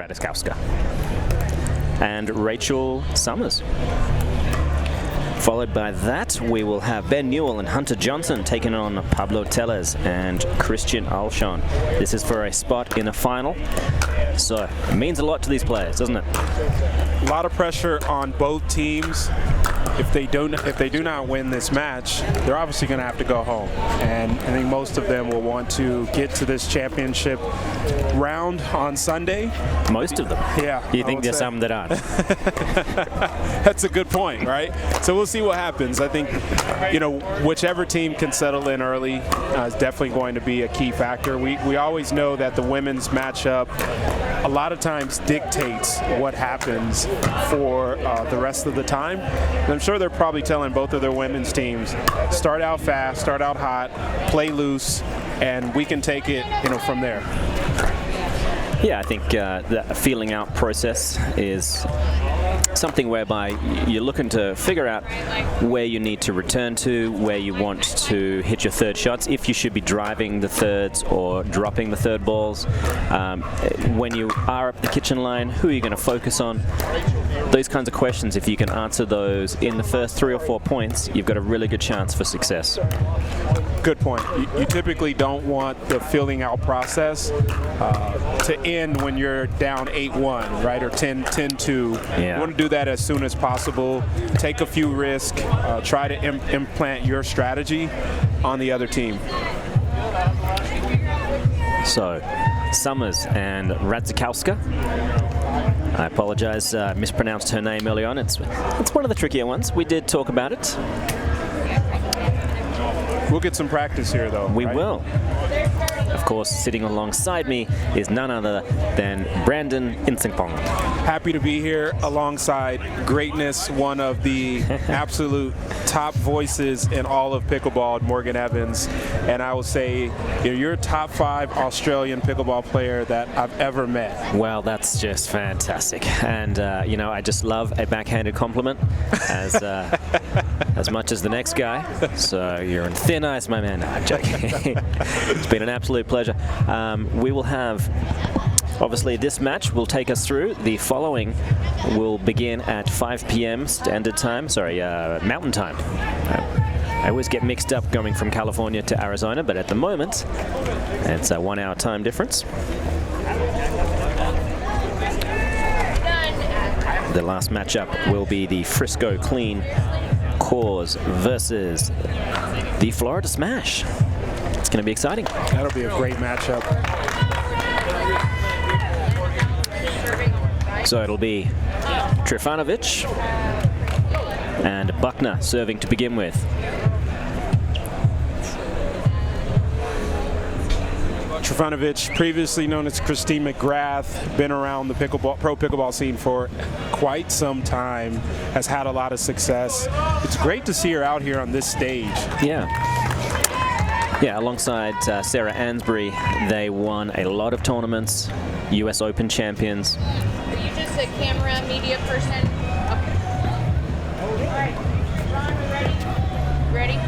Radikowska. And Rachel Summers. Followed by that, we will have Ben Newell and Hunter Johnson taking on Pablo Tellez and Christian Alshon. This is for a spot in a final, so it means a lot to these players, doesn't it? A lot of pressure on both teams. If they do not win this match, they're obviously going to have to go home. And I think most of them will want to get to this championship round on Sunday. Most of them? Yeah. You think there's some that aren't? That's a good point, right? So we'll see what happens. I think, you know, whichever team can settle in early is definitely going to be a key factor. We always know that the women's matchup a lot of times dictates what happens for the rest of the time. And I'm sure they're probably telling both of their women's teams, start out fast, start out hot, play loose, and we can take it, you know, from there. Yeah, I think the feeling out process is something whereby you're looking to figure out where you need to return to, where you want to hit your third shots, if you should be driving the thirds or dropping the third balls. When you are up the kitchen line, who are you going to focus on? Those kinds of questions, if you can answer those in the first 3 or 4 points, you've got a really good chance for success. Good point. You typically don't want the filling out process to end when you're down 8-1, right, or 10-2. Yeah. You want to do that as soon as possible. Take a few risks. Try to implant your strategy on the other team. So, Summers and Radzikowska. I apologize, mispronounced her name early on. It's one of the trickier ones. We did talk about it. We'll get some practice here, though. We right? will. Of course, sitting alongside me is none other than Brandon Insingpong. Happy to be here alongside greatness, one of the absolute top voices in all of pickleball, Morgan Evans. And I will say, you're a top 5 Australian pickleball player that I've ever met. Well, that's just fantastic. And, you know, I just love a backhanded compliment as much as the next guy. So you're on thin ice, my man. No, I'm joking. It's been an absolute pleasure. We will have, obviously, this match will take us through. The following will begin at 5 p.m. Standard Time, Mountain Time. I always get mixed up going from California to Arizona, but at the moment, it's a 1 hour time difference. The last matchup will be the Frisco Clean Cause versus the Florida Smash. It's going to be exciting. That'll be a great matchup. So it'll be Trifunovic and Buckner serving to begin with. Trifunovic, previously known as Christine McGrath, been around the pro pickleball scene for quite some time, has had a lot of success. It's great to see her out here on this stage. Yeah, alongside Sarah Ansbury, they won a lot of tournaments, US Open champions. Are you just a camera media person? Okay. All right. Ron, we ready? Ready?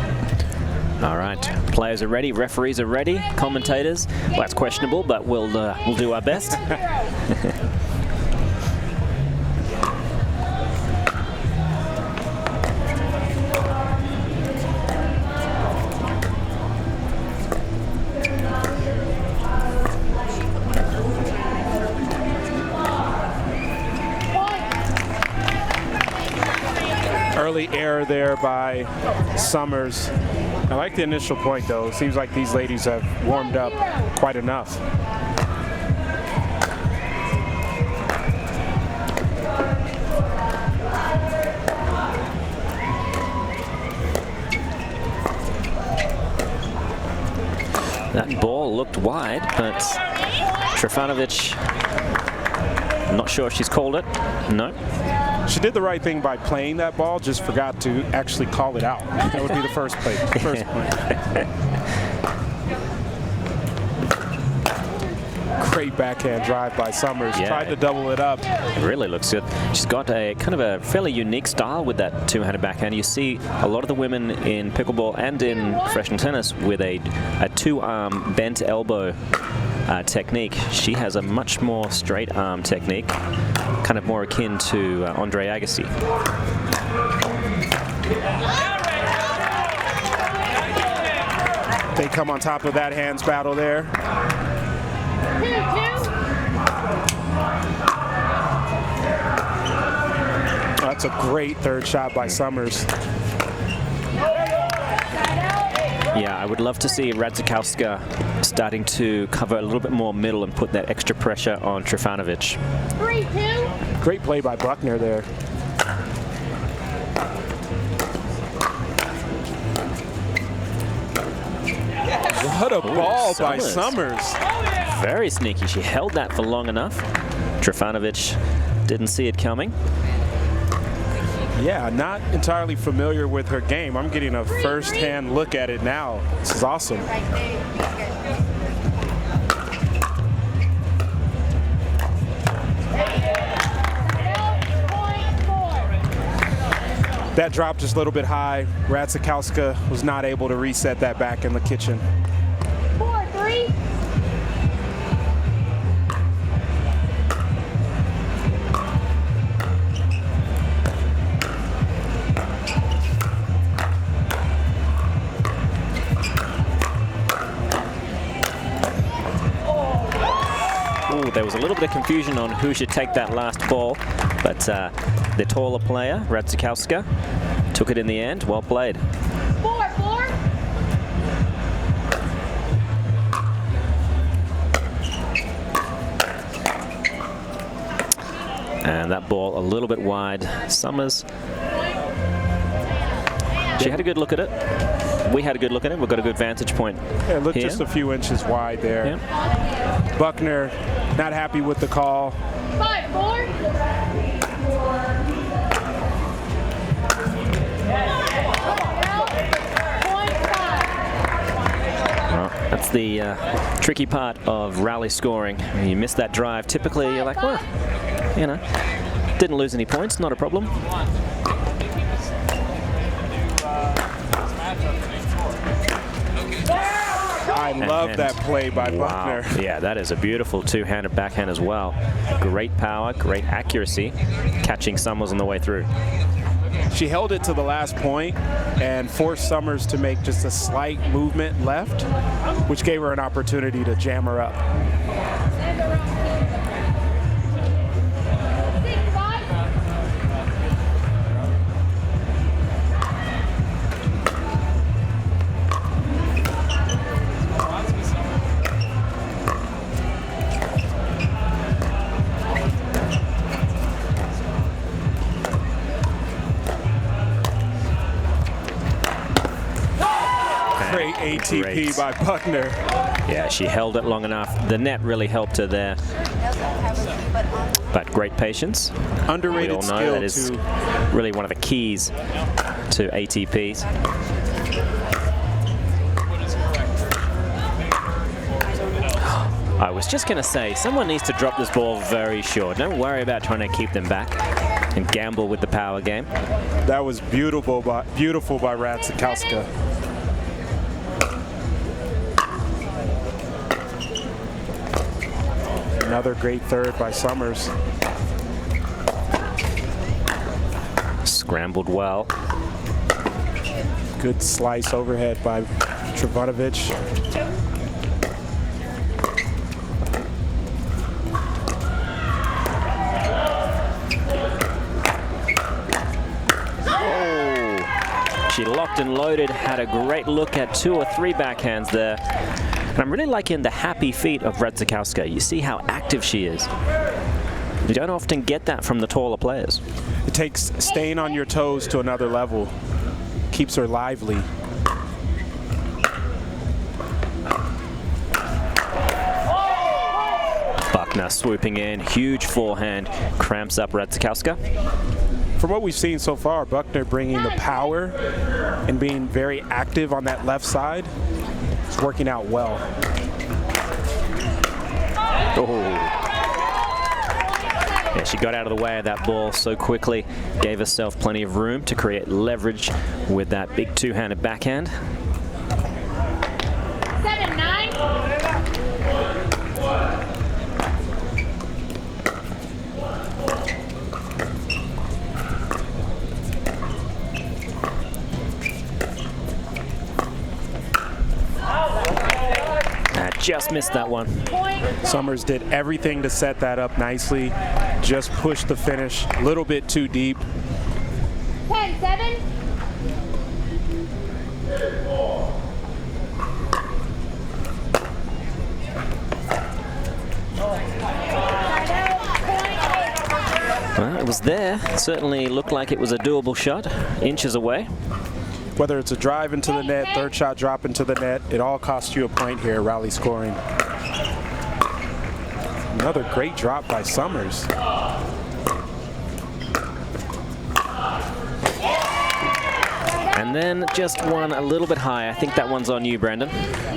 All right, players are ready, referees are ready, commentators. Well, that's questionable, but we'll do our best. Early error there by Summers. I like the initial point, though. It seems like these ladies have warmed up quite enough. That ball looked wide, but Trifunovic, I'm not sure if she's called it. No. She did the right thing by playing that ball, just forgot to actually call it out. That would be the first play. Great backhand drive by Summers. Yeah. Tried to double it up. It really looks good. She's got a kind of a fairly unique style with that two-handed backhand. You see a lot of the women in pickleball and in professional tennis with a two-arm bent elbow technique. She has a much more straight arm technique, kind of more akin to Andre Agassi. They come on top of that hands battle there. That's a great third shot by Summers. Yeah, I would love to see Radzikowska starting to cover a little bit more middle and put that extra pressure on Trifunovic. 3-2. Great play by Buckner there. What a ball by Summers. Very sneaky. She held that for long enough. Trifunovic didn't see it coming. Yeah, not entirely familiar with her game. I'm getting a first-hand look at it now. This is awesome. That dropped just a little bit high. Radzikowska was not able to reset that back in the kitchen. 4-3. There was a little bit of confusion on who should take that last ball, but the taller player, Radzikowska, took it in the end. Well played. 4-4. And that ball a little bit wide. Summers, she had a good look at it. We had a good look at it. We've got a good vantage point. Yeah, it looked just a few inches wide there. Yeah. Buckner not happy with the call. 5-4. Well, that's the tricky part of rally scoring. When you miss that drive, typically you're like, well, you know, didn't lose any points, not a problem. I love that play by Buckner. Yeah, that is a beautiful two-handed backhand as well. Great power, great accuracy, catching Summers on the way through. She held it to the last point and forced Summers to make just a slight movement left, which gave her an opportunity to jam her up. Great ATP by Buckner. Yeah, she held it long enough. The net really helped her there. But great patience. Underrated we all know skill that is really one of the keys to ATPs. I was just going to say, someone needs to drop this ball very short. Don't worry about trying to keep them back and gamble with the power game. That was beautiful by Radzikowska. Another great third by Summers. Scrambled well. Good slice overhead by Trifunovic. She locked and loaded, had a great look at 2 or 3 backhands there. And I'm really liking the happy feet of Radzikowska. You see how active she is. You don't often get that from the taller players. It takes staying on your toes to another level. Keeps her lively. Buckner swooping in, huge forehand, cramps up Radzikowska. From what we've seen so far, Buckner bringing the power and being very active on that left side. It's working out well. Oh. Yeah, she got out of the way of that ball so quickly, gave herself plenty of room to create leverage with that big two-handed backhand. 7-9. just missed that one. Summers did everything to set that up nicely. Just pushed the finish a little bit too deep. 10-7. Well, it was there. Certainly looked like it was a doable shot, inches away. Whether it's a drive into the net, third shot drop into the net, it all costs you a point here, rally scoring. Another great drop by Summers. And then just one a little bit high. I think that one's on you, Brandon.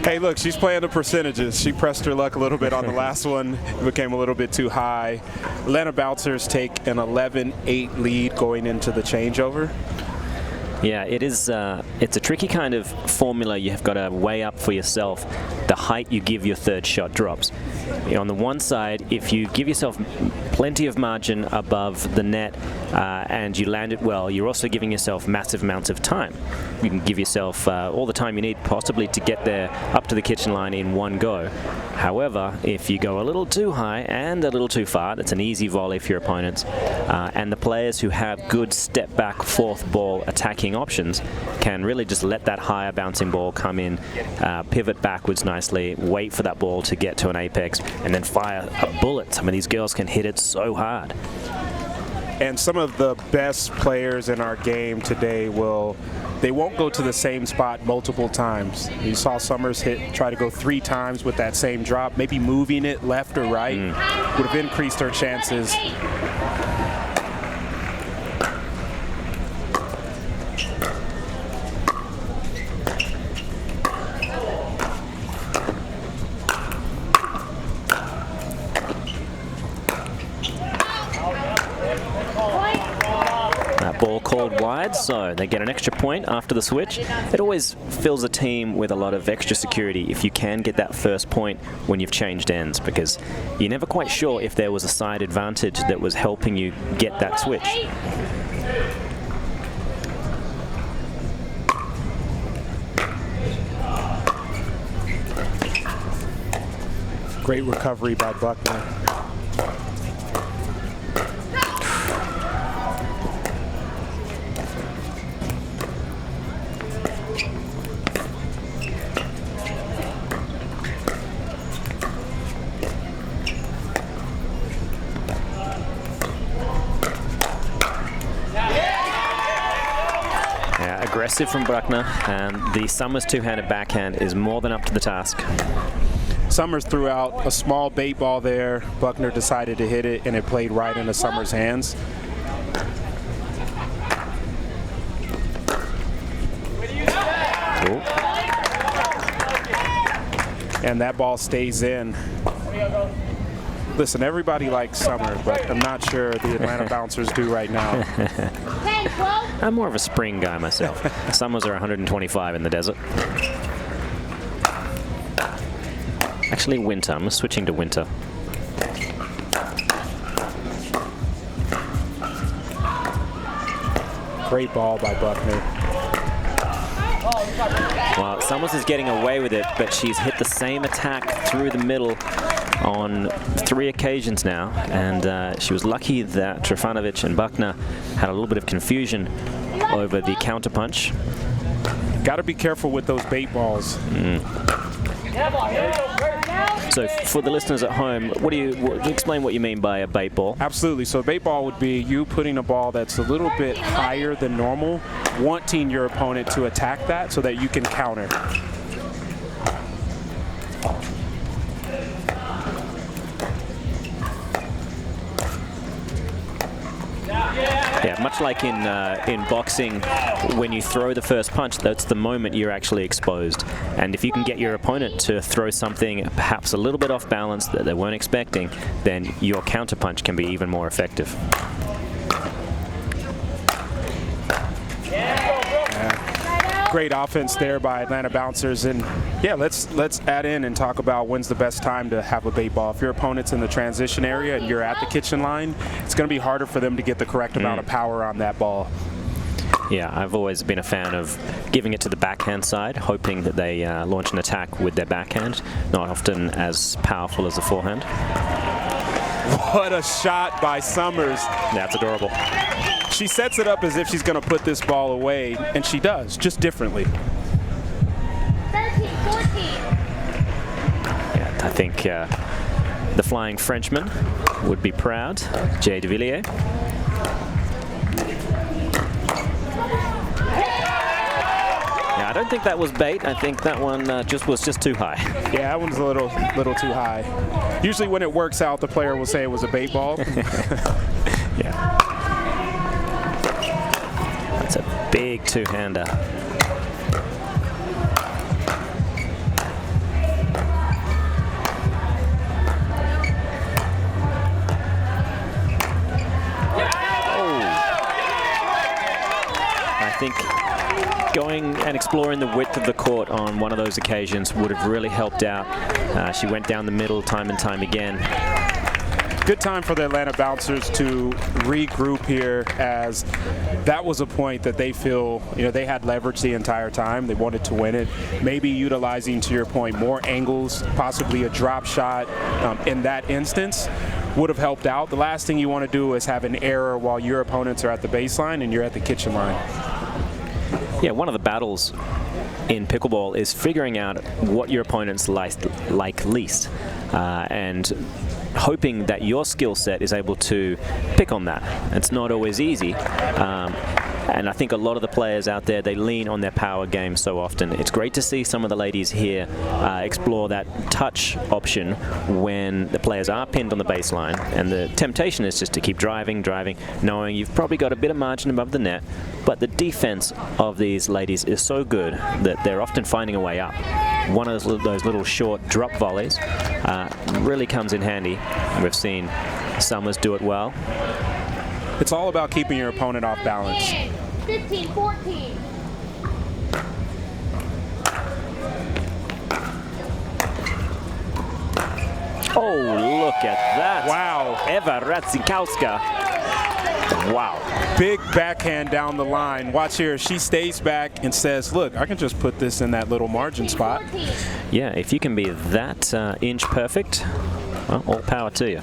Hey, look, she's playing the percentages. She pressed her luck a little bit on the last one. It became a little bit too high. Atlanta Bouncers take an 11-8 lead going into the changeover. Yeah, it is. It's a tricky kind of formula. You've got to weigh up for yourself the height you give your third shot drops. You know, on the one side, if you give yourself plenty of margin above the net and you land it well, you're also giving yourself massive amounts of time. You can give yourself all the time you need possibly to get there up to the kitchen line in one go. However, if you go a little too high and a little too far, that's an easy volley for your opponents. And the players who have good step back fourth ball attacking options can really just let that higher bouncing ball come in, pivot backwards nicely, wait for that ball to get to an apex, and then fire a bullet. Some of these girls can hit it so hard. And some of the best players in our game today they won't go to the same spot multiple times. You saw Summers try to go 3 times with that same drop, maybe moving it left or right would have increased her chances. Ball called wide, so they get an extra point after the switch. It always fills a team with a lot of extra security if you can get that first point when you've changed ends, because you're never quite sure if there was a side advantage that was helping you get that switch. Great recovery by Buckner. Aggressive from Buckner, and the Summers two-handed backhand is more than up to the task. Summers threw out a small bait ball there. Buckner decided to hit it, and it played right into Summers' hands. Cool. And that ball stays in. Listen, everybody likes Summers, but I'm not sure the Atlanta Bouncers do right now. I'm more of a spring guy myself. Summers are 125 in the desert. Actually, winter. I'm switching to winter. Great ball by Buckner. Well, Summers is getting away with it, but she's hit the same attack through the middle on 3 occasions now, and she was lucky that Trifunovic and Buckner had a little bit of confusion over the counterpunch. Got to be careful with those bait balls. So for the listeners at home, explain what you mean by a bait ball? Absolutely. So a bait ball would be you putting a ball that's a little bit higher than normal, wanting your opponent to attack that so that you can counter. Yeah, much like in boxing, when you throw the first punch, that's the moment you're actually exposed. And if you can get your opponent to throw something perhaps a little bit off balance that they weren't expecting, then your counterpunch can be even more effective. Great offense there by Atlanta Bouncers, and yeah, let's add in and talk about when's the best time to have a bait ball. If your opponent's in the transition area and you're at the kitchen line, it's going to be harder for them to get the correct amount of power on that ball. Yeah, I've always been a fan of giving it to the backhand side, hoping that they launch an attack with their backhand, not often as powerful as the forehand. What a shot by Summers. That's adorable. She sets it up as if she's going to put this ball away, and she does, just differently. 13, 14. Yeah, I think the Flying Frenchman would be proud. Jay de Villiers. Yeah, I don't think that was bait. I think that one was just too high. Yeah, that one's a little too high. Usually when it works out, the player will say it was a bait ball. Yeah. That's a big two-hander. I think going and exploring the width of the court on one of those occasions would have really helped out. She went down the middle time and time again. Good time for the Atlanta Bouncers to regroup here, as that was a point that they feel, they had leverage the entire time. They wanted to win it. Maybe utilizing, to your point, more angles, possibly a drop shot in that instance would have helped out. The last thing you want to do is have an error while your opponents are at the baseline and you're at the kitchen line. Yeah, one of the battles in pickleball is figuring out what your opponents like least, and hoping that your skill set is able to pick on that. It's not always easy. And I think a lot of the players out there, they lean on their power game so often. It's great to see some of the ladies here explore that touch option when the players are pinned on the baseline. And the temptation is just to keep driving, knowing you've probably got a bit of margin above the net. But the defense of these ladies is so good that they're often finding a way up. One of those little short drop volleys really comes in handy. We've seen Summers do it well. It's all about keeping your opponent off balance. 15, 14. Oh, look at that. Wow. Eva Radzikowska. Wow. Big backhand down the line. Watch here. She stays back and says, look, I can just put this in that little margin spot. Yeah, if you can be that inch perfect, well, all power to you.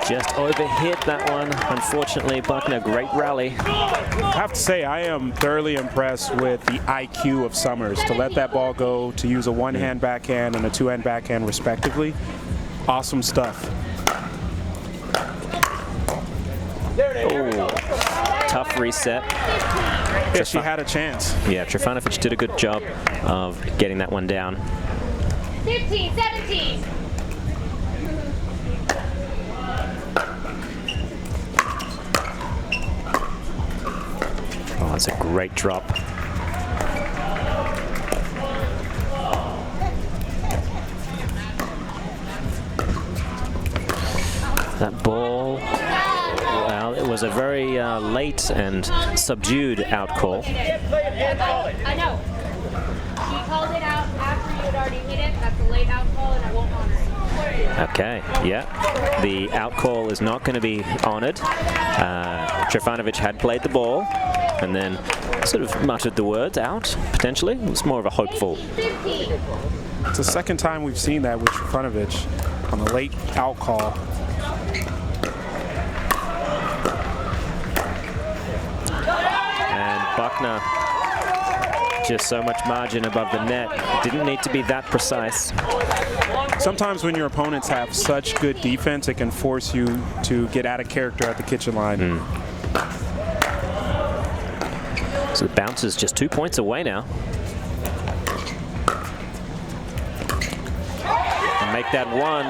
Just overhit that one. Unfortunately, Buckner, great rally. I have to say, I am thoroughly impressed with the IQ of Summers to let that ball go, to use a one-hand backhand and a two-hand backhand respectively. Awesome stuff. Oh, tough reset. Yeah, she had a chance. Yeah, Trifunovic did a good job of getting that one down. 15, 17. Oh, that's a great drop. That ball, well, it was a very late and subdued out call. I know. She called it out after you had already hit it. That's a late out call, and I won't honor it. Okay, yeah. The out call is not going to be honored. Trifunovic had played the ball and then sort of muttered the words out, potentially. It was more of a hopeful. It's the second time we've seen that with Trifunovic on a late out call. And Buckner, just so much margin above the net. Didn't need to be that precise. Sometimes when your opponents have such good defense, it can force you to get out of character at the kitchen line. So the bounce is just 2 points away now. And make that one.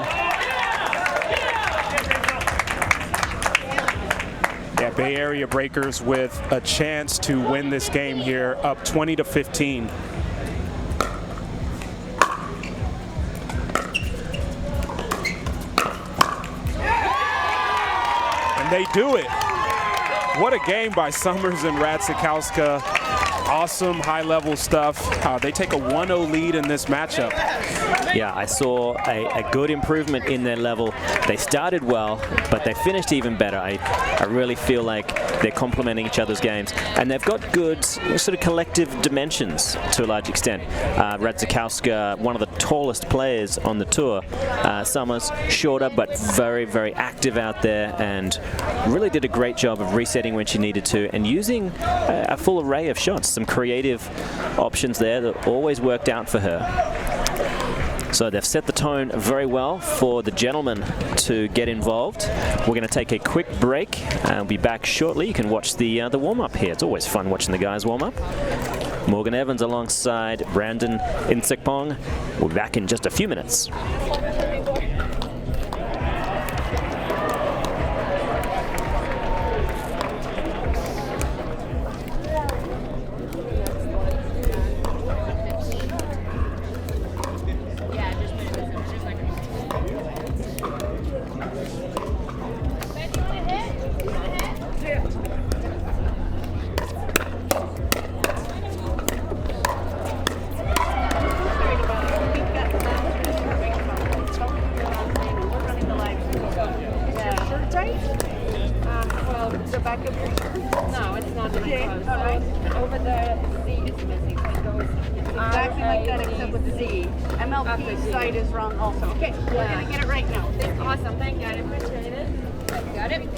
Yeah, Bay Area Breakers with a chance to win this game here, up 20-15. they do it. What a game by Summers and Radzikowska. Awesome high-level stuff. They take a 1-0 lead in this matchup. Yeah, I saw a good improvement in their level. They started well, but they finished even better. I really feel like they're complementing each other's games. And they've got good sort of collective dimensions to a large extent. Radzikowska, one of the tallest players on the tour. Summers, shorter, but very, very active out there, and really did a great job of resetting when she needed to and using a full array of shots. Some creative options there that always worked out for her. So they've set the tone very well for the gentlemen to get involved. We're going to take a quick break. I'll be back shortly. You can watch the warm-up here. It's always fun watching the guys warm up. Morgan Evans alongside Brandon Insekpong. We'll be back in just a few minutes. MLP site is wrong also. Okay, we're going to get it right now. Awesome, thank you. I appreciate it. Got it. You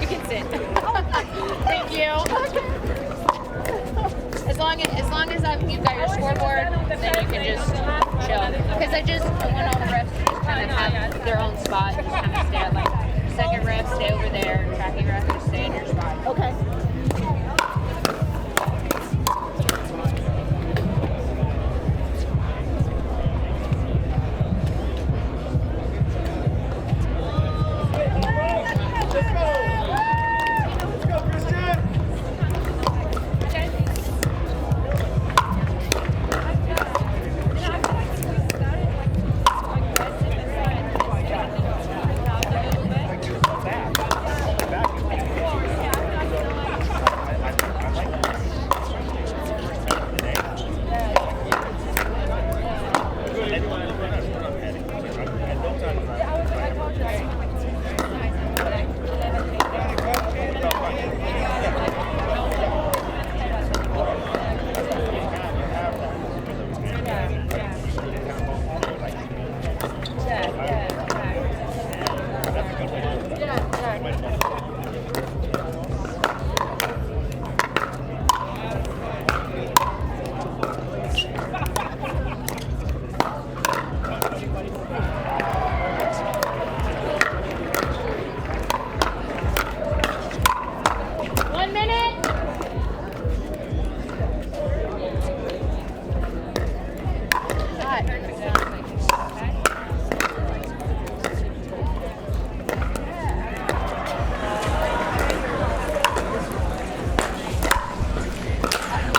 can sit. You don't have to stand. You can sit. Thank you. As long as you've got your scoreboard, then you can just chill. Because I want all the refs to just kind of have their own spot. Just kind of stay at like second ref, stay over there, tracking ref, just stay in your spot. Okay.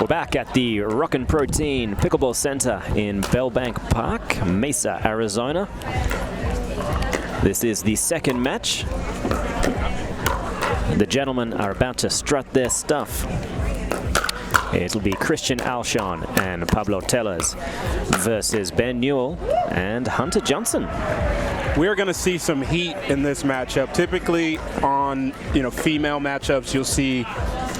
We're back at the Rockin' Protein Pickleball Center in Bellbank Park, Mesa, Arizona. This is the second match. The gentlemen are about to strut their stuff. It'll be Christian Alshon and Pablo Tellez versus Ben Newell and Hunter Johnson. We're going to see some heat in this matchup. Typically on female matchups, you'll see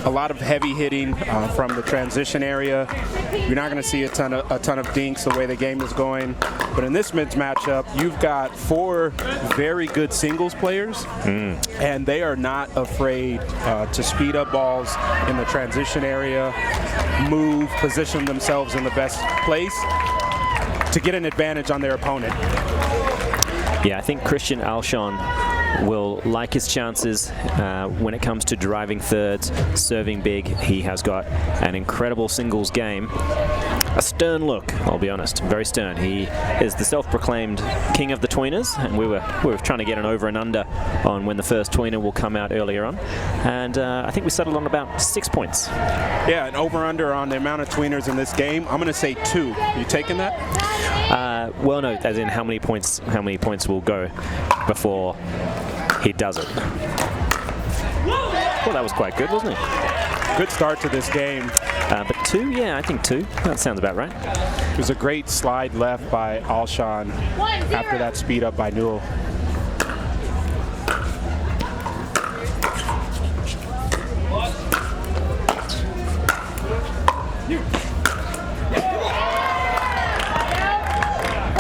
a lot of heavy hitting from the transition area. You're not going to see a ton of dinks the way the game is going. But in this men's matchup, you've got four very good singles players, and they are not afraid to speed up balls in the transition area, move, position themselves in the best place to get an advantage on their opponent. Yeah, I think Christian Alshon will like his chances when it comes to driving thirds, serving big. He has got an incredible singles game. a stern look, I'll be honest, very stern. He is the self-proclaimed king of the tweeners, and we were trying to get an over and under on when the first tweener will come out earlier on, and I think we settled on about 6 points. Yeah, an over under on the amount of tweeners in this game. I'm going to say 2. You taking that? Well, no, as in how many points will go before he does it. Well, that was quite good, wasn't it? Good start to this game. But 2, yeah, I think 2. That sounds about right. It was a great slide left by Alshon after that speed up by Newell.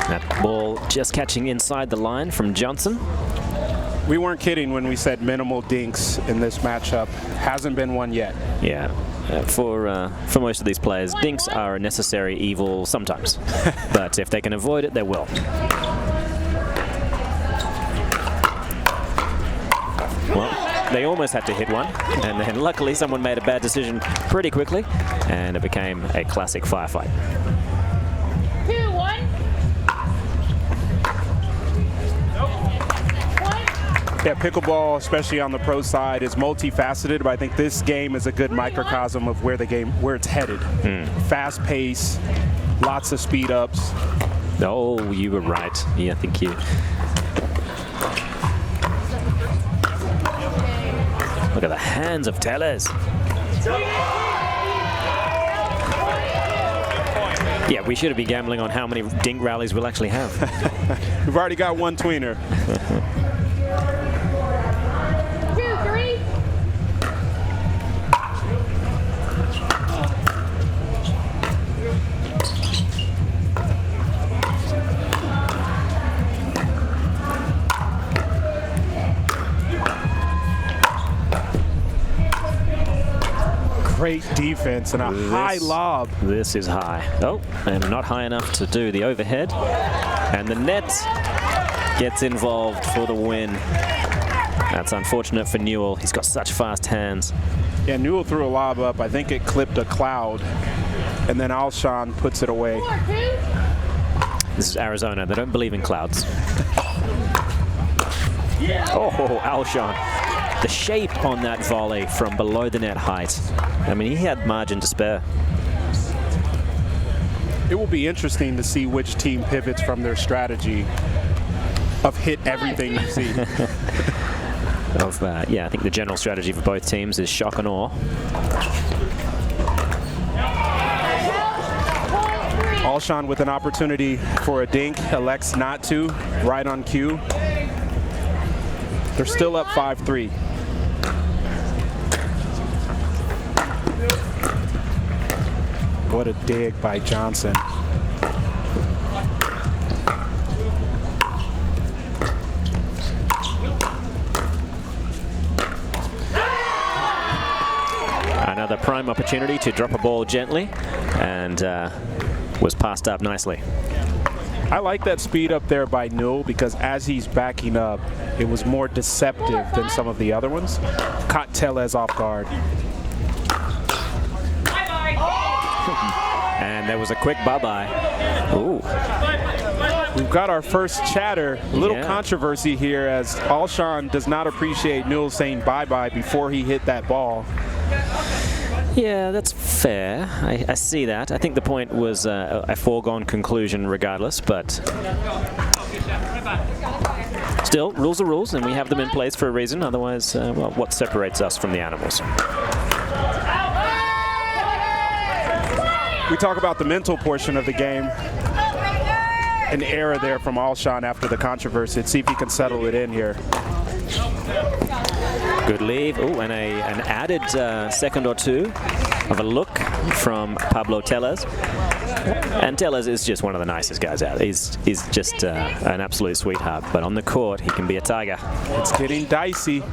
That ball just catching inside the line from Johnson. We weren't kidding when we said minimal dinks in this matchup. Hasn't been one yet. Yeah, for most of these players, dinks are a necessary evil sometimes. But if they can avoid it, they will. Well, they almost had to hit one, and then luckily someone made a bad decision pretty quickly, and it became a classic firefight. 2-1. Yeah, pickleball, especially on the pro side, is multifaceted, but I think this game is a good microcosm of where it's headed. Fast pace, lots of speed ups. Oh, you were right. Yeah, I think you. Look at the hands of Tellez. Yeah, we should have been gambling on how many dink rallies we'll actually have. We've already got one tweener. 2-3. Great defense and a high lob. This is high. Oh, and not high enough to do the overhead. And the net gets involved for the win. That's unfortunate for Newell. He's got such fast hands. Yeah, Newell threw a lob up. I think it clipped a cloud. And then Alshon puts it away. 4-2. This is Arizona. They don't believe in clouds. Oh, Alshon. The shape on that volley from below the net height. I mean, he had margin to spare. It will be interesting to see which team pivots from their strategy of hit everything you see. Yeah, I think the general strategy for both teams is shock and awe. Alshon with an opportunity for a dink, elects not to, right on cue. They're still up 5-3. What a dig by Johnson. Another prime opportunity to drop a ball gently, and was passed up nicely. I like that speed up there by Newell because as he's backing up, it was more deceptive than some of the other ones. Caught Tellez off guard. And there was a quick bye-bye. Ooh. We've got our first chatter. A little controversy here as Alshon does not appreciate Newell saying bye-bye before he hit that ball. Yeah, that's fair. I see that. I think the point was a foregone conclusion regardless, but still, rules are rules, and we have them in place for a reason. Otherwise, well, what separates us from the animals? We talk about the mental portion of the game. An error there from Alshon after the controversy. Let's see if he can settle it in here. Good leave. Oh, and an added second or two of a look from Pablo Tellez. And Tellez is just one of the nicest guys out there. He's just an absolute sweetheart. But on the court, he can be a tiger. It's getting dicey.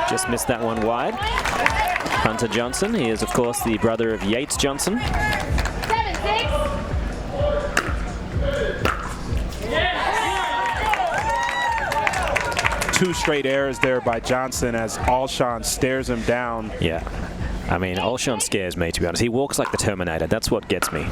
Just missed that one wide. Hunter Johnson. He is, of course, the brother of Yates Johnson. 7-6. 2 straight errors there by Johnson as Alshon stares him down. Yeah. I mean, Alshon scares me, to be honest. He walks like the Terminator. That's what gets me.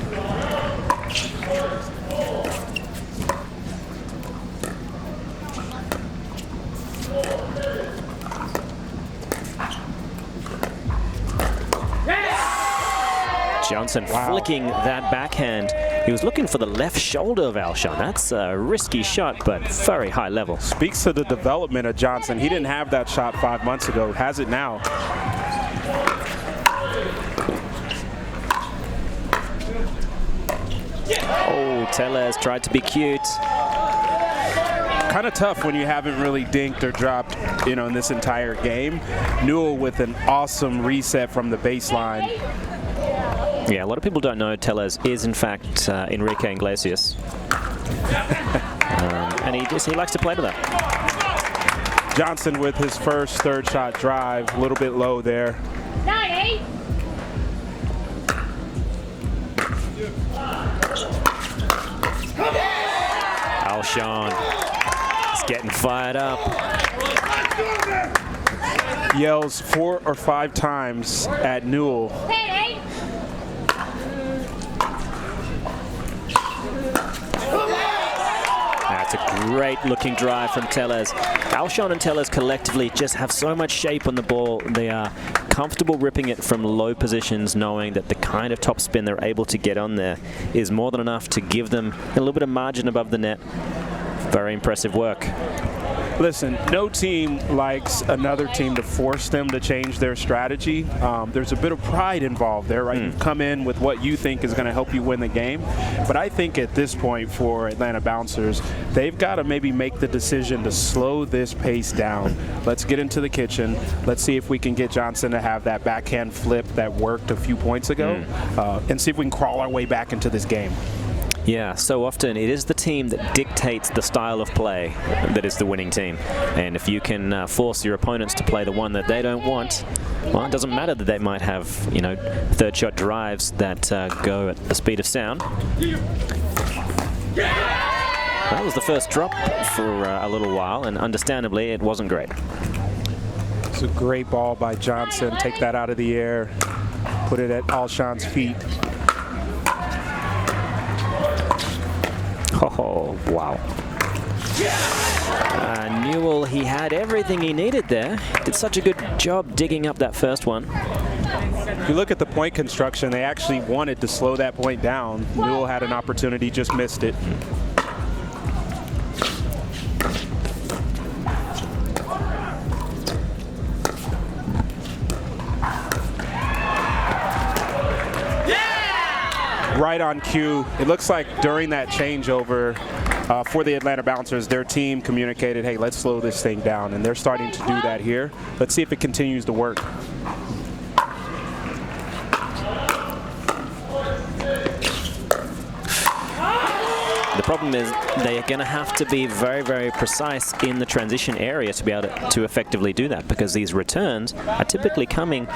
Johnson flicking that backhand. He was looking for the left shoulder of Alshon. That's a risky shot, but very high level. Speaks to the development of Johnson. He didn't have that shot 5 months ago. Has it now. Oh, Tellez tried to be cute. Kind of tough when you haven't really dinked or dropped, in this entire game. Newell with an awesome reset from the baseline. Yeah, a lot of people don't know Tellez is in fact Enrique Iglesias. And he likes to play to that. Johnson with his first third shot drive, a little bit low there. 9-8. Alshon is getting fired up. Yells 4 or 5 times at Newell. 10-8. That's a great looking drive from Tellez. Alshon and Tellez collectively just have so much shape on the ball. They are comfortable ripping it from low positions, knowing that the kind of top spin they're able to get on there is more than enough to give them a little bit of margin above the net. Very impressive work. Listen, no team likes another team to force them to change their strategy. There's a bit of pride involved there, right? You come in with what you think is going to help you win the game. But I think at this point for Atlanta Bouncers, they've got to maybe make the decision to slow this pace down. Let's get into the kitchen. Let's see if we can get Johnson to have that backhand flip that worked a few points ago, and see if we can crawl our way back into this game. Yeah, so often it is the team that dictates the style of play that is the winning team. And if you can force your opponents to play the one that they don't want, well, it doesn't matter that they might have, third shot drives that go at the speed of sound. That was the first drop for a little while, and understandably, it wasn't great. It's a great ball by Johnson. Take that out of the air, put it at Alshon's feet. Oh, wow. Newell, he had everything he needed there. Did such a good job digging up that first one. If you look at the point construction, they actually wanted to slow that point down. Newell had an opportunity, just missed it. Right on cue. It looks like during that changeover for the Atlanta Bouncers, their team communicated, hey, let's slow this thing down, and they're starting to do that here. Let's see if it continues to work. The problem is they are going to have to be very, very precise in the transition area to be able to effectively do that, because these returns are typically coming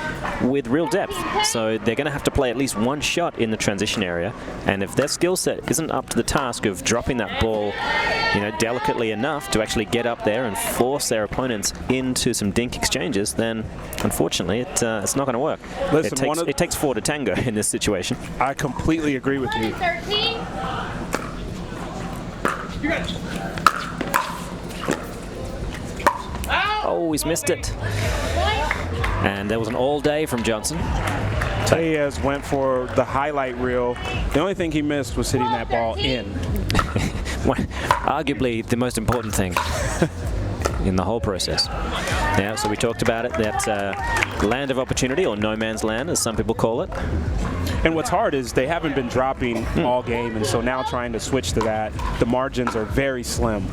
with real depth. So they're going to have to play at least one shot in the transition area, and if their skill set isn't up to the task of dropping that ball, delicately enough to actually get up there and force their opponents into some dink exchanges, then unfortunately it's not going to work. Listen, it takes 4 to tango in this situation. I completely agree with you. 13. Oh, he's missed it. And there was an all day from Johnson. Tellez went for the highlight reel. The only thing he missed was hitting that ball in. Arguably the most important thing in the whole process. Yeah, so we talked about it, that land of opportunity, or no man's land, as some people call it. And what's hard is they haven't been dropping all game, and so now trying to switch to that, the margins are very slim.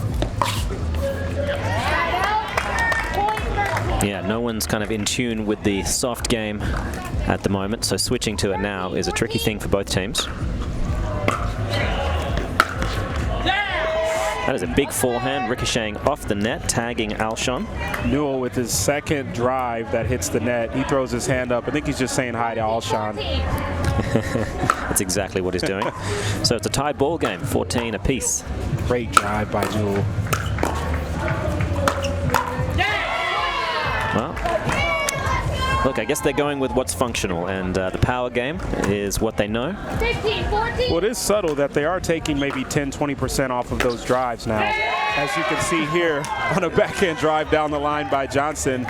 Yeah, no one's kind of in tune with the soft game at the moment, so switching to it now is a tricky thing for both teams. That is a big forehand ricocheting off the net, tagging Alshon. Newell with his second drive that hits the net. He throws his hand up. I think he's just saying hi to Alshon. That's exactly what he's doing. So it's a tied ball game, 14 apiece. Great drive by Newell. look, I guess they're going with what's functional, and the power game is what they know. 15, 14. Well, it is subtle that they are taking maybe 10, 20% off of those drives now. As you can see here on a backhand drive down the line by Johnson,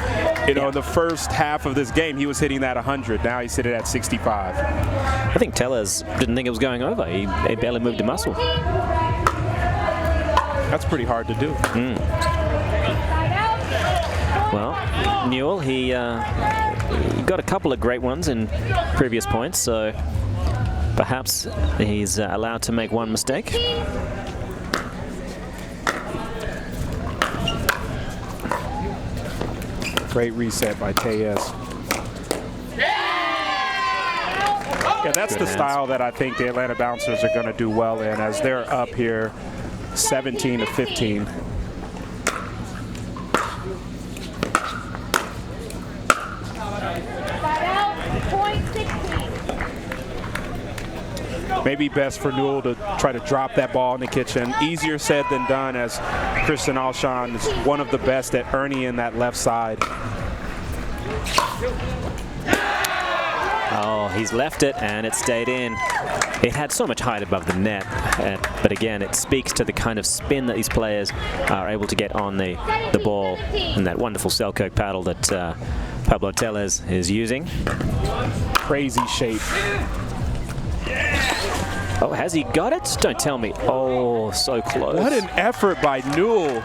you know, in the first half of this game, he was hitting that 100. Now he's hitting at 65. I think Tellez didn't think it was going over. He barely moved a muscle. That's pretty hard to do. Well, Newell, he got a couple of great ones in previous points, so perhaps he's allowed to make one mistake. Great reset by Tellez. Yeah, that's the style that I think the Atlanta Bouncers are going to do well in, as they're up here 17 to 15. Maybe best for Newell to try to drop that ball in the kitchen. Easier said than done, as Christian Alshon is one of the best at earning that left side. Oh, he's left it, and it stayed in. It had so much height above the net, but again, it speaks to the kind of spin that these players are able to get on the ball, and that wonderful Selkirk paddle that Pablo Tellez is using. Crazy shape. Oh, has he got it? Don't tell me. Oh, so close. What an effort by Newell.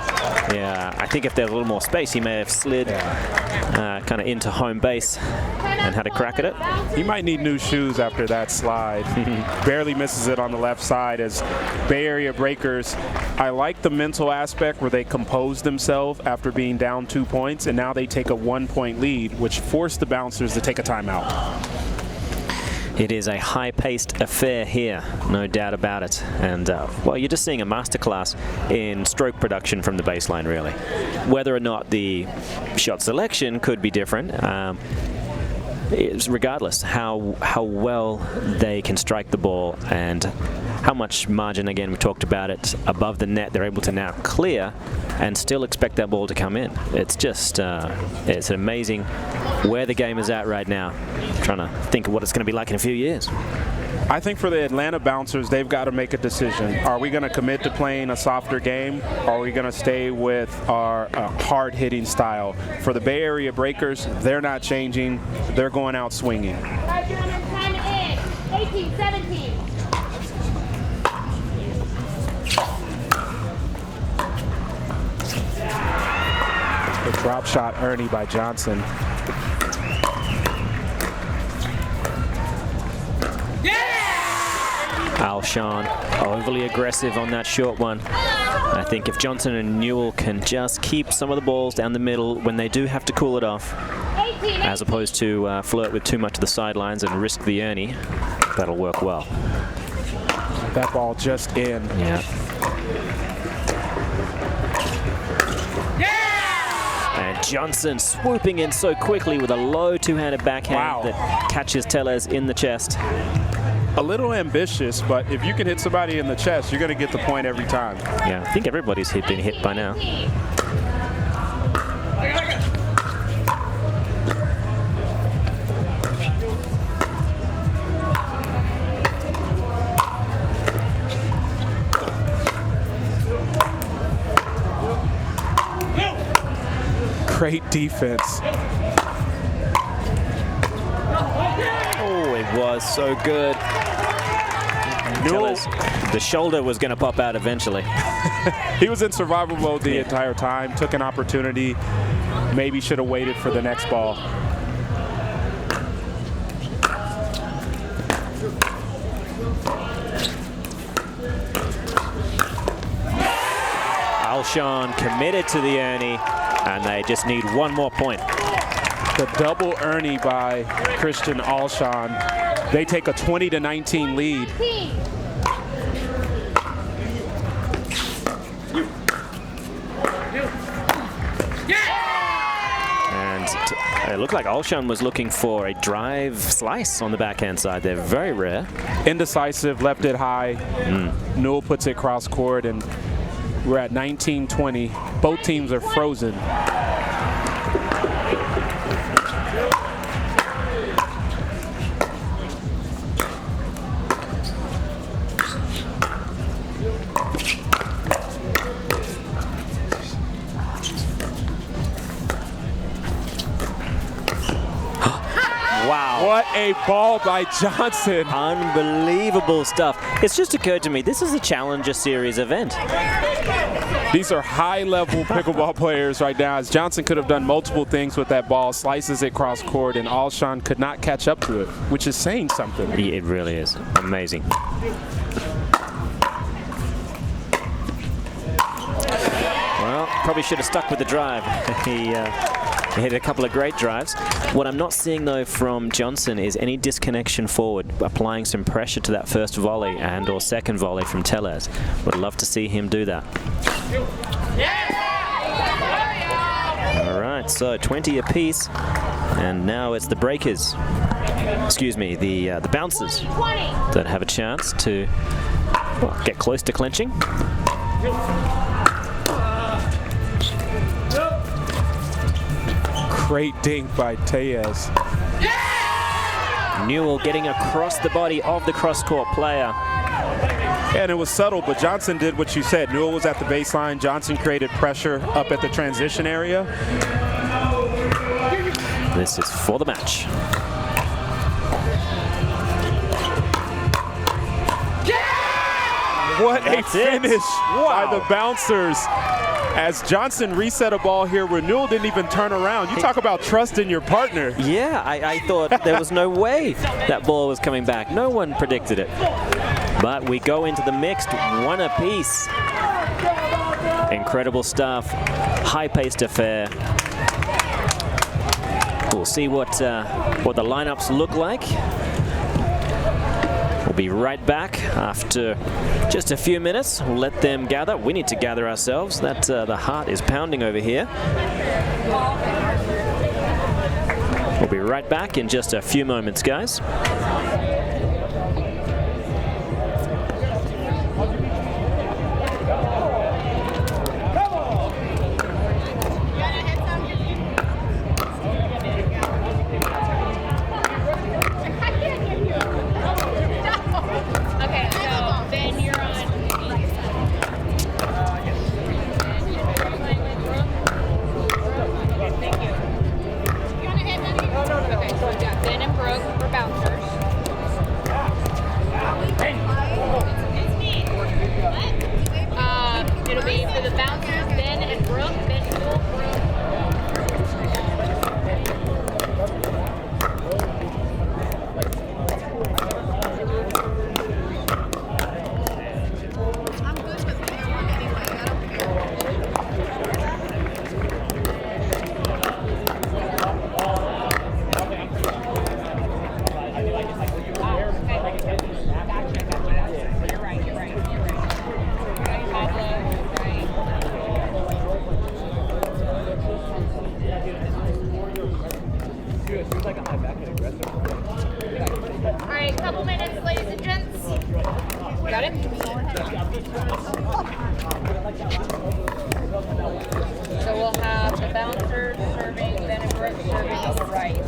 Yeah, I think if there's a little more space, he may have slid kind of into home base and had a crack at it. He might need new shoes after that slide. Barely misses it on the left side. As Bay Area breakers, I like the mental aspect where they compose themselves after being down 2 points, and now they take a 1-point lead, which forced the bouncers to take a timeout. It is a high-paced affair here, no doubt about it. And, well, you're just seeing a masterclass in stroke production from the baseline, really. Whether or not the shot selection could be different, regardless how well they can strike the ball and how much margin, again, we talked about it, above the net they're able to now clear and still expect that ball to come in. It's just, it's amazing where the game is at right now. I'm trying to think of what it's going to be like in a few years. I think for the Atlanta Bouncers, they've got to make a decision. Are we going to commit to playing a softer game, or are we going to stay with our hard-hitting style? For the Bay Area breakers, they're not changing. They're going out swinging. 18, 17. The drop shot Ernie by Johnson. Alshon overly aggressive on that short one. I think if Johnson and Newell can just keep some of the balls down the middle when they do have to cool it off, as opposed to flirt with too much of the sidelines and risk the Ernie, that'll work well. That ball just in. Yeah. And Johnson swooping in so quickly with a low two-handed backhand that catches Tellez in the chest. A little ambitious, but if you can hit somebody in the chest, you're going to get the point every time. Yeah, I think everybody's been hit by now. Great defense. Oh, it was so good. Newell, the shoulder was going to pop out eventually. He was in survival mode the entire time, took an opportunity, maybe should have waited for the next ball. Alshon committed to the Ernie, and they just need one more point. The double Ernie by Christian Alshon. They take a 20-19 lead. And it looked like Alshon was looking for a drive slice on the backhand side. They're very rare. Indecisive, left it high. Newell puts it cross court, and we're at 19-20. Both teams are frozen. Wow. What a ball by Johnson. Unbelievable stuff. It's just occurred to me, this is a Challenger Series event. These are high-level pickleball players right now, as Johnson could have done multiple things with that ball, slices it cross court, and Alshon could not catch up to it, which is saying something. Yeah, it really is. Amazing. Well, probably should have stuck with the drive. He hit a couple of great drives. What I'm not seeing, though, from Johnson is any disconnection forward, applying some pressure to that first volley and or second volley from Tellez. Would love to see him do that. All right, so 20 apiece, and now it's the breakers. Excuse me, the bouncers that have a chance to get close to clinching. Great dink by Tellez. Newell getting across the body of the cross-court player. And it was subtle, but Johnson did what you said. Newell was at the baseline. Johnson created pressure up at the transition area. This is for the match. What a finish by Wow. the bouncers. As Johnson reset a ball here where Newell didn't even turn around. You talk about trust in your partner. Yeah, I thought there was no way that ball was coming back. No one predicted it. But we go into the mixed, one apiece. Incredible stuff. High-paced affair. We'll see what the lineups look like. We'll be right back after just a few minutes. We'll let them gather. We need to gather ourselves. That the heart is pounding over here. We'll be right back in just a few moments, guys. It'll be for the bouncers, Ben and Brooke, Ben Newell, I'm good with anyone anyway. I don't care. You're right. Pablo, right. All right, couple minutes, ladies and gents. Got it? So we'll have the bouncers serving, Ben and Brooke serving on the right.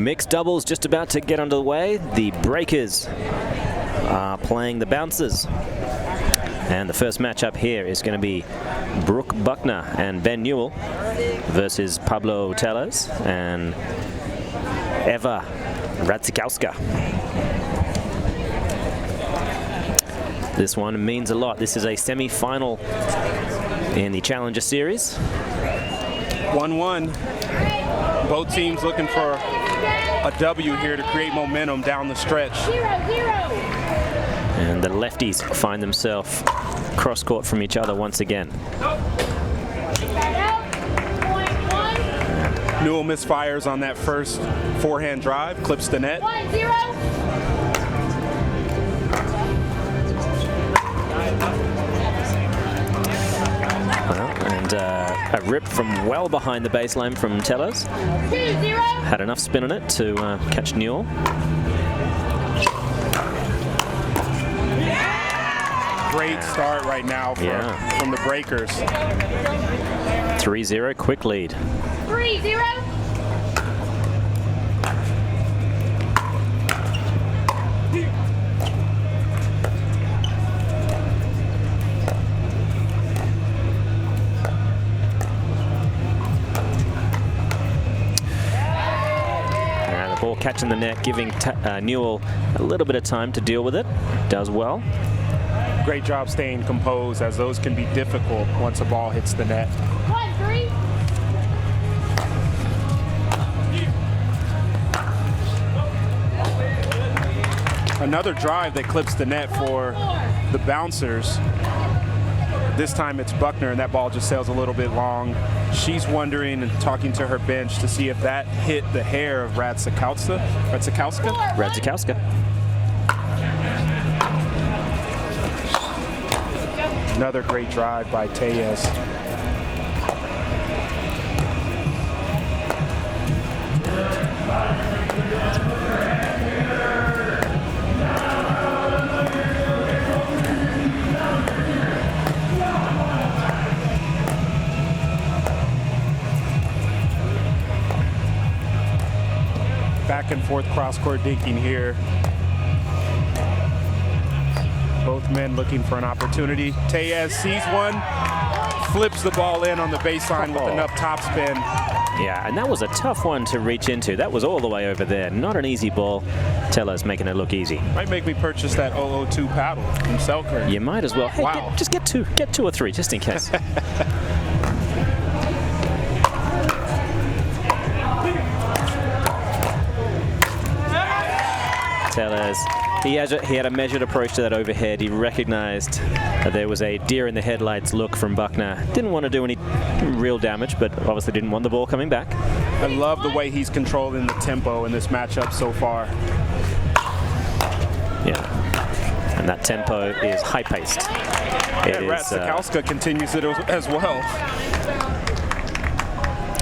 Mixed doubles just about to get underway. The breakers are playing the bouncers. And the first matchup here is going to be Brooke Buckner and Ben Newell versus Pablo Tellez and Eva Radzikowska. This one means a lot. This is a semi-final in the Challenger Series. 1-1. Both teams looking for a W here to create momentum down the stretch. And the lefties find themselves cross-court from each other once again. Newell misfires on that first forehand drive, clips the net. 1-0. And a rip from well behind the baseline from Tellez. 2-0. Had enough spin on it to catch Newell. Great start right now from the breakers. 3-0, quick lead. 3-0. Ball catching the net, giving Newell a little bit of time to deal with it. Does well. Great job staying composed, as those can be difficult once a ball hits the net. 1-3. Another drive that clips the net for the bouncers. This time it's Buckner, and that ball just sails a little bit long. She's wondering and talking to her bench to see if that hit the hair of Radzikowska. Radzikowska. Another great drive by Tellez. Back and forth cross-court dinking here. Both men looking for an opportunity. Tellez sees one, flips the ball in on the baseline with enough topspin. Yeah, and that was a tough one to reach into. That was all the way over there. Not an easy ball. Tellez making it look easy. Might make me purchase that 002 paddle from Selkirk. You might as well. Hey, wow. just get two or three, just in case. Tellez, he had a measured approach to that overhead. He recognized that there was a deer in the headlights look from Buckner. Didn't want to do any real damage, but obviously didn't want the ball coming back. I love the way he's controlling the tempo in this matchup so far. Yeah, and that tempo is high-paced. Radzikowska continues it as well.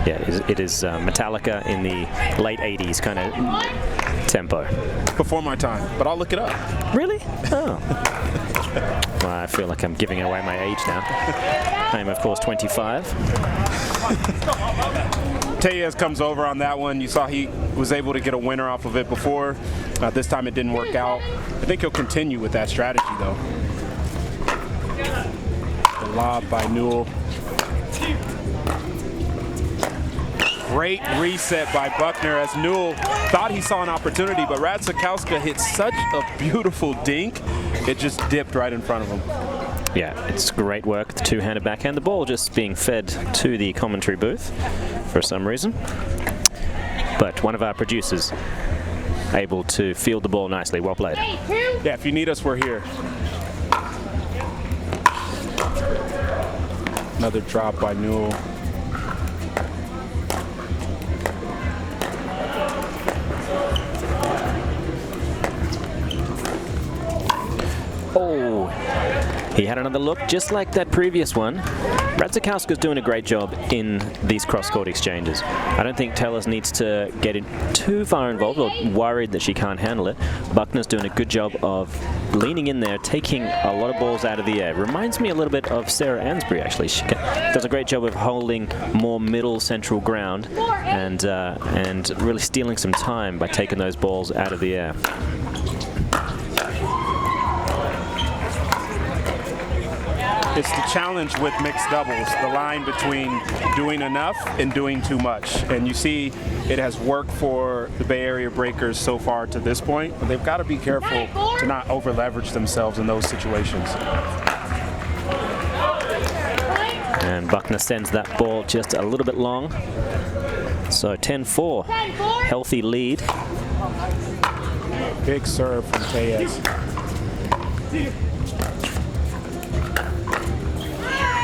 Yeah, it is Metallica in the late 80s kind of tempo. Before my time, but I'll look it up. Really? Oh. Well, I feel like I'm giving away my age now. I'm, of course, 25. Tellez comes over on that one. You saw he was able to get a winner off of it before. This time it didn't work out. I think he'll continue with that strategy, though. The lob by Newell. Great reset by Buckner, as Newell thought he saw an opportunity, but Radzikowska hit such a beautiful dink, it just dipped right in front of him. Yeah, it's great work, the two-handed backhand. The ball just being fed to the commentary booth for some reason. But one of our producers able to field the ball nicely. Well played. Yeah, if you need us, we're here. Another drop by Newell. Oh, he had another look just like that previous one. Radzikowska's doing a great job in these cross-court exchanges. I don't think Tellez needs to get too far involved or worried that she can't handle it. Buckner's doing a good job of leaning in there, taking a lot of balls out of the air. Reminds me a little bit of Sarah Ansbury, actually. She does a great job of holding more middle central ground and really stealing some time by taking those balls out of the air. It's the challenge with mixed doubles, the line between doing enough and doing too much. And you see it has worked for the Bay Area Breakers so far to this point, but they've got to be careful to not over-leverage themselves in those situations. And Buckner sends that ball just a little bit long. So 10-4, healthy lead. Big serve from Tellez.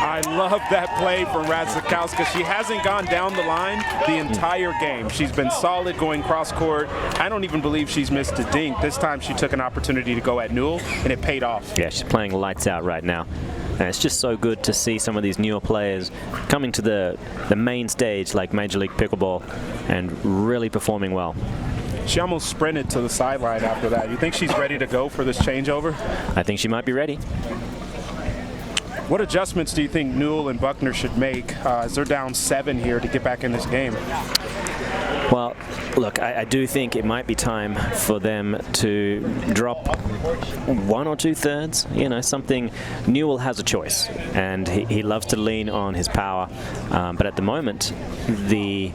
I love that play from Radzikowska. She hasn't gone down the line the entire game. She's been solid going cross court. I don't even believe she's missed a dink. This time she took an opportunity to go at Newell, and it paid off. Yeah, she's playing lights out right now. And it's just so good to see some of these newer players coming to the main stage like Major League Pickleball and really performing well. She almost sprinted to the sideline after that. You think she's ready to go for this changeover? I think she might be ready. What adjustments do you think Newell and Buckner should make as they're down 7 here to get back in this game? Well, look, I do think it might be time for them to drop 1 or 2 thirds. You know, something. Newell has a choice, and he loves to lean on his power. But at the moment, the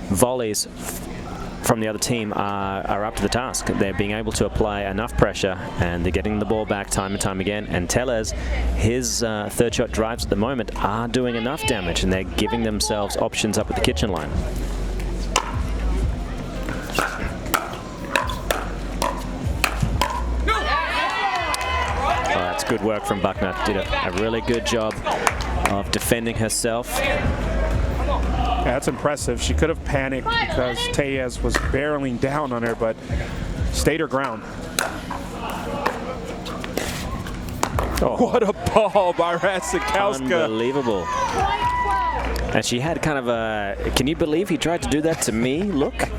volleys from the other team are up to the task. They're being able to apply enough pressure, and they're getting the ball back time and time again. And Tellez, his third shot drives at the moment are doing enough damage, and they're giving themselves options up at the kitchen line. Oh, that's good work from Buckner. Did a really good job of defending herself. Yeah, that's impressive. She could have panicked because Tellez was barreling down on her, but stayed her ground. Oh. What a ball by Radzikowska. Unbelievable. And she had kind of a, can you believe he tried to do that to me? Look.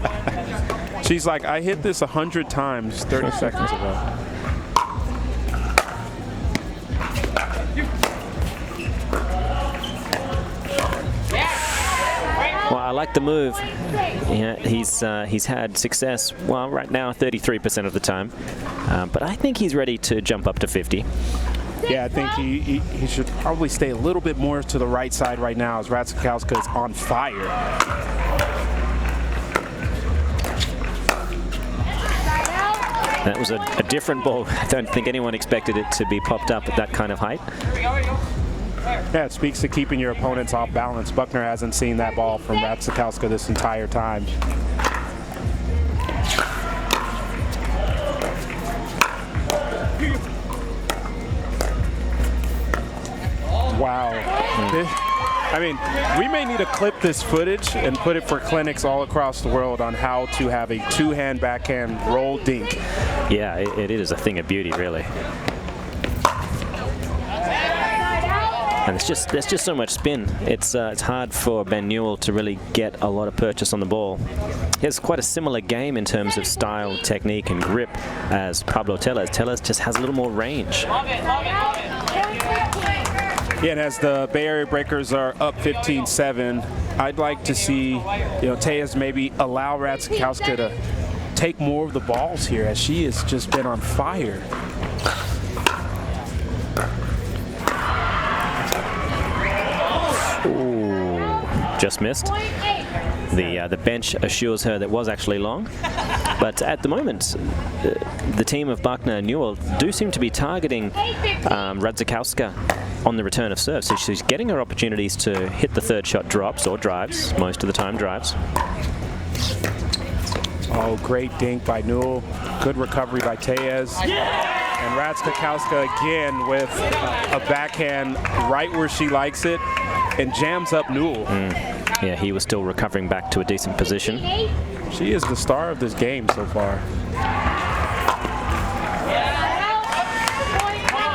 She's like, I hit this 100 times 30 seconds ago. Well, I like the move. Yeah, he's had success, well, right now 33% of the time. But I think he's ready to jump up to 50. Yeah, I think he should probably stay a little bit more to the right side right now as Radzikowska is on fire. That was a different ball. I don't think anyone expected it to be popped up at that kind of height. Yeah, it speaks to keeping your opponents off balance. Buckner hasn't seen that ball from Radzikowska this entire time. Wow. I mean, we may need to clip this footage and put it for clinics all across the world on how to have a two-hand backhand roll dink. Yeah, it is a thing of beauty, really. And there's just so much spin. It's hard for Ben Newell to really get a lot of purchase on the ball. He has quite a similar game in terms of style, technique, and grip as Pablo Tellez. Tellez just has a little more range. Yeah, and as the Bay Area Breakers are up 15-7, I'd like to see, Tellez maybe allow Radzikowska to take more of the balls here, as she has just been on fire. Ooh, just missed. The bench assures her that was actually long. But at the moment, the team of Buckner and Newell do seem to be targeting Radzikowska on the return of serve. So she's getting her opportunities to hit the third shot drops or drives, most of the time drives. Oh, great dink by Newell. Good recovery by Tellez. And Radzikowska again with a backhand right where she likes it and jams up Newell. Yeah, he was still recovering back to a decent position. She is the star of this game so far.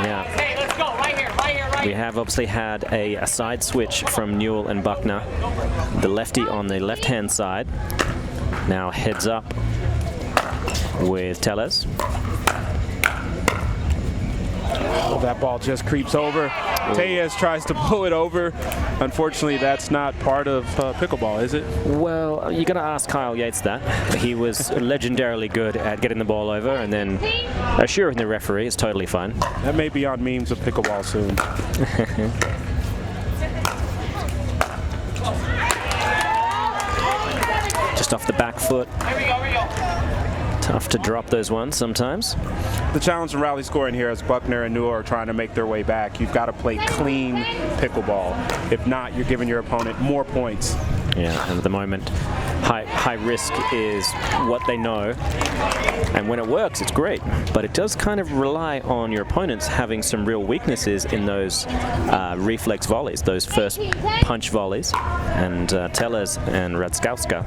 Yeah. We have obviously had a side switch from Newell and Buckner. The lefty on the left-hand side now heads up with Tellez. Oh, that ball just creeps over. Tellez tries to pull it over. Unfortunately, that's not part of pickleball, is it? Well, you got to ask Kyle Yates that. He was legendarily good at getting the ball over and then assuring the referee it's totally fine. That may be on memes of pickleball soon. Just off the back foot. Tough to drop those ones sometimes. The challenge in rally scoring here is Buckner and Newell are trying to make their way back. You've got to play clean pickleball. If not, you're giving your opponent more points. Yeah, and at the moment, high risk is what they know. And when it works, it's great. But it does kind of rely on your opponents having some real weaknesses in those reflex volleys, those first punch volleys. And Tellez and Radzikowska.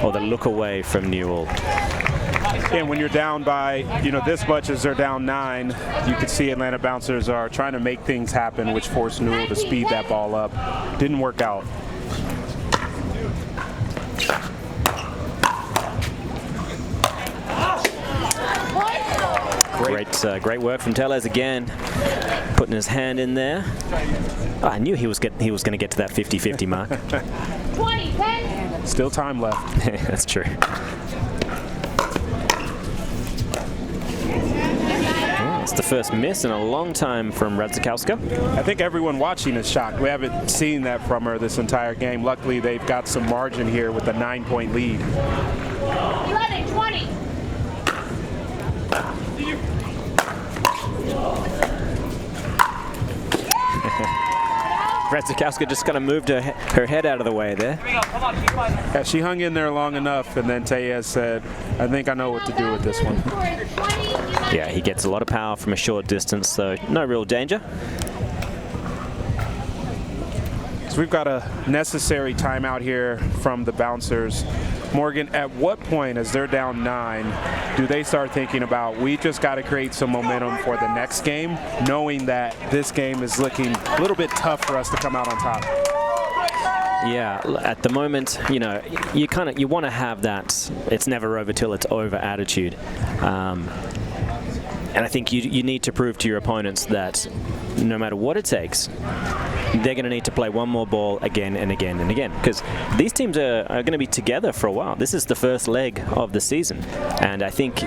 Or the look away from Newell. And when you're down by, this much as they're down 9, you can see Atlanta Bouncers are trying to make things happen, which forced Newell to speed that ball up. Didn't work out. Great work from Tellez again, putting his hand in there. Oh, I knew he was going to get to that 50-50 mark. 20-10. Still time left. That's true. Oh, it's the first miss in a long time from Radzikowska. I think everyone watching is shocked. We haven't seen that from her this entire game. Luckily, they've got some margin here with a 9-point lead. 11-20. Radzikowska just kind of moved her head out of the way there. Yeah, she hung in there long enough, and then Tellez said, I think I know what to do with this one. Yeah, he gets a lot of power from a short distance, so no real danger. So we've got a necessary timeout here from the Bouncers. Morgan, at what point, as they're down 9, do they start thinking about, we just got to create some momentum for the next game, knowing that this game is looking a little bit tough for us to come out on top? Yeah, at the moment, you want to have that it's never over till it's over attitude. And I think you need to prove to your opponents that no matter what it takes, they're going to need to play one more ball again and again and again, because these teams are going to be together for a while. This is the first leg of the season, and I think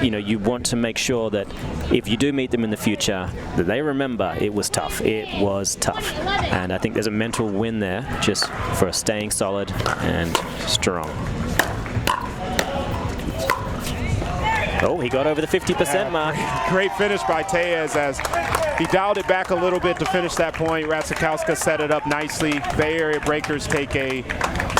you want to make sure that if you do meet them in the future, that they remember it was tough. It was tough, and I think there's a mental win there just for staying solid and strong. Oh, he got over the 50% mark. Great finish by Tellez as he dialed it back a little bit to finish that point. Radzikowska set it up nicely. Bay Area Breakers take a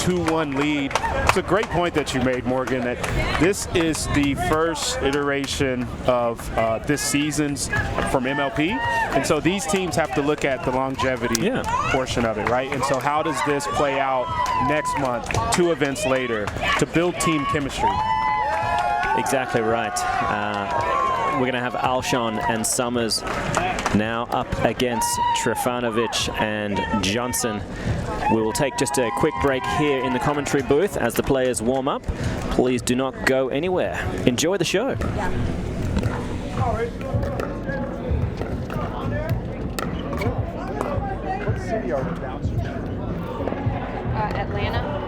2-1 lead. It's a great point that you made, Morgan, that this is the first iteration of this season's from MLP. And so these teams have to look at the longevity portion of it, right? And so how does this play out next month, 2 events later, to build team chemistry? Exactly right. We're going to have Alshon and Summers now up against Trifunovic and Johnson. We will take just a quick break here in the commentary booth as the players warm up. Please do not go anywhere. Enjoy the show. What city are the Bouncers? Atlanta.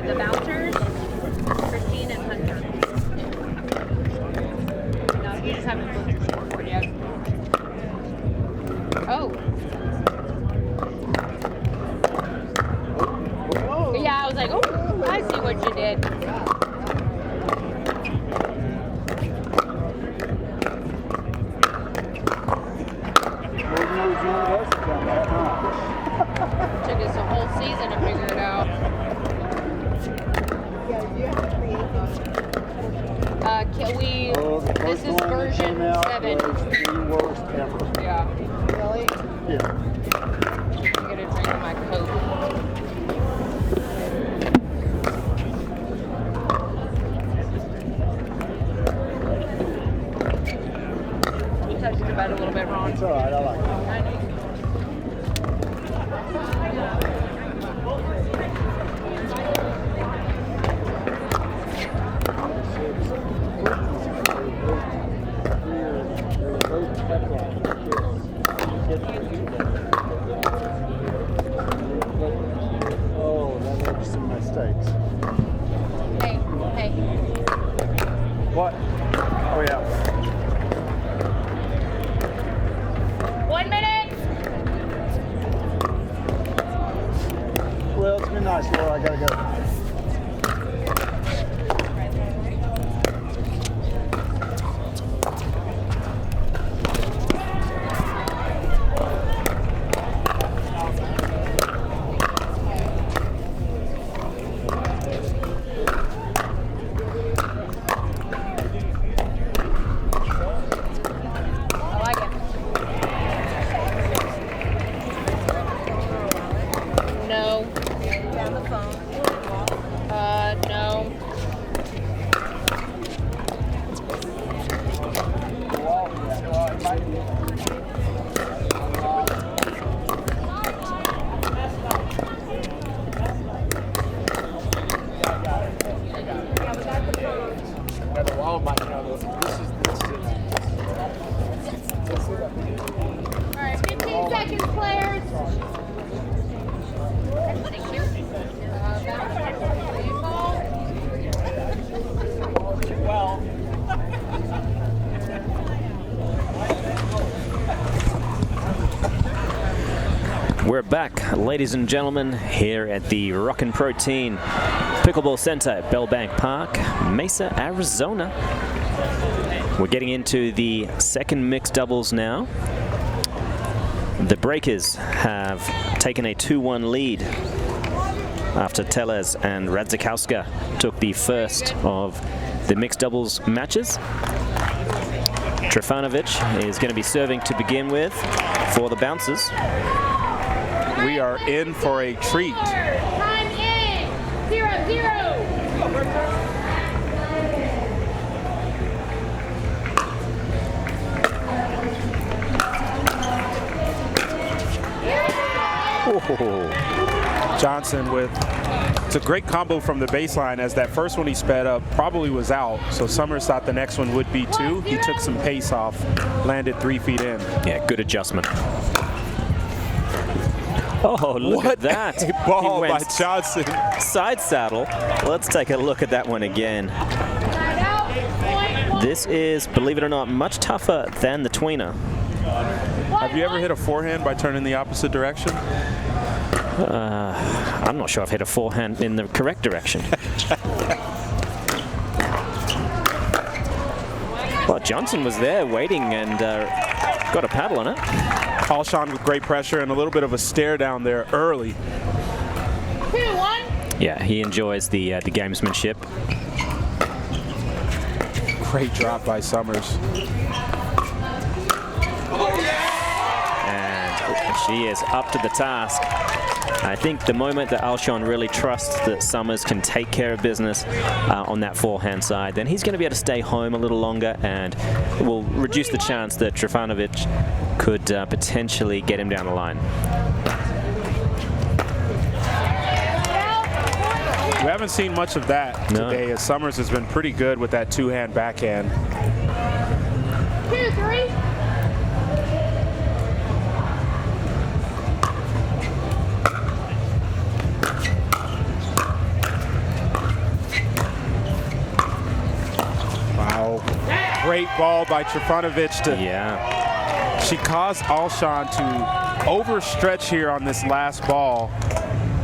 The Bouncers, Christine and Hunter. No, you just haven't looked at your scoreboard yet. Oh. Yeah, I was like, oh, I see what you did. Took us a whole season to figure it out. This is version 7. Yeah. Really? Yeah. I'm gonna drink my Coke. takes. Hey. What? Oh, yeah. 1 minute. Well, it's been nice, Laura. I gotta go. We're back, ladies and gentlemen, here at the Rockin' Protein Pickleball Center at Bellbank Park, Mesa, Arizona. We're getting into the second mixed doubles now. The Breakers have taken a 2-1 lead after Tellez and Radzikowska took the first of the mixed doubles matches. Trifunovic is going to be serving to begin with for the Bouncers. We are in for a treat. Time in. 0-0. Oh. Johnson with, it's a great combo from the baseline, as that first one he sped up probably was out, so Summers thought the next one would be too. He took some pace off, landed 3 feet in. Yeah, good adjustment. Oh, look What at that. a ball He by went Johnson. side saddle. Let's take a look at that one again. This is, believe it or not, much tougher than the tweener. Have you ever hit a forehand by turning the opposite direction? I'm not sure I've hit a forehand in the correct direction. Well, Johnson was there waiting and got a paddle on it. Alshon with great pressure and a little bit of a stare down there early. 2-1. Yeah, he enjoys the gamesmanship. Great drop by Summers. And she is up to the task. I think the moment that Alshon really trusts that Summers can take care of business on that forehand side, then he's going to be able to stay home a little longer and will reduce the chance that Trifunovic could potentially get him down the line. We haven't seen much of that today, as Summers has been pretty good with that two-hand backhand. 2-3. Wow. Great ball by Trifunovic to... Yeah. She caused Alshon to overstretch here on this last ball.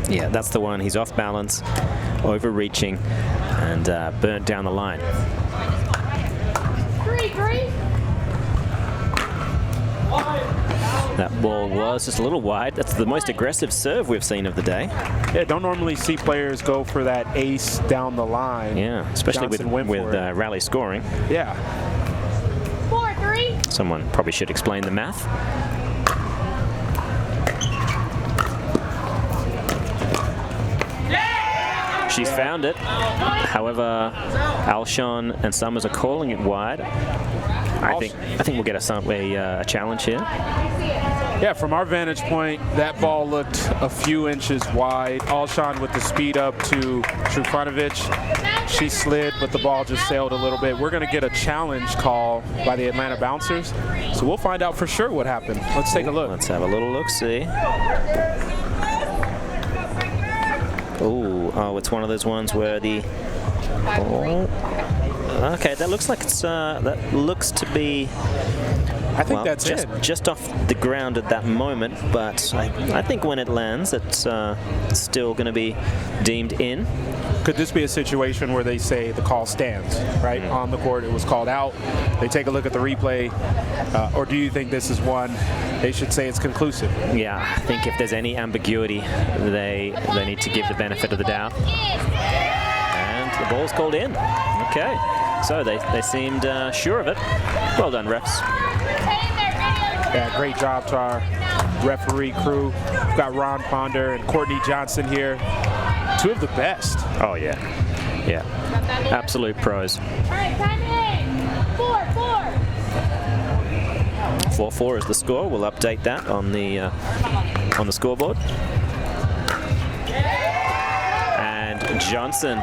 Yeah, that's the one. He's off balance, overreaching, and burnt down the line. 3-3. That ball was just a little wide. That's the most aggressive serve we've seen of the day. Yeah, don't normally see players go for that ace down the line. Yeah, especially Johnson with went for it. rally scoring. Yeah. 4-3. Someone probably should explain the math. She's found it. However, Alshon and Summers are calling it wide. I think we'll get a challenge here. Yeah, from our vantage point, that ball looked a few inches wide. Alshon with the speed up to Trifunovic. She slid, but the ball just sailed a little bit. We're going to get a challenge call by the Atlanta Bouncers, so we'll find out for sure what happened. Let's take a look. Let's have a little look-see. Oh, Oh, it's one of those ones where the... Oh, okay, that looks like it's... that looks to be... I think that's just off the ground at that moment, but I think when it lands, it's still going to be deemed in. Could this be a situation where they say the call stands, right? On the court, it was called out. They take a look at the replay, or do you think this is one they should say it's conclusive? Yeah, I think if there's any ambiguity, they need to give the benefit of the doubt. And the ball's called in. Okay, so they seemed sure of it. Well done, refs. Yeah, great job to our referee crew. We've got Ron Ponder and Courtney Johnson here. Two of the best. Oh, yeah. Yeah. Absolute pros. All right, time in. 4-4. 4-4 is the score. We'll update that on the scoreboard. And Johnson,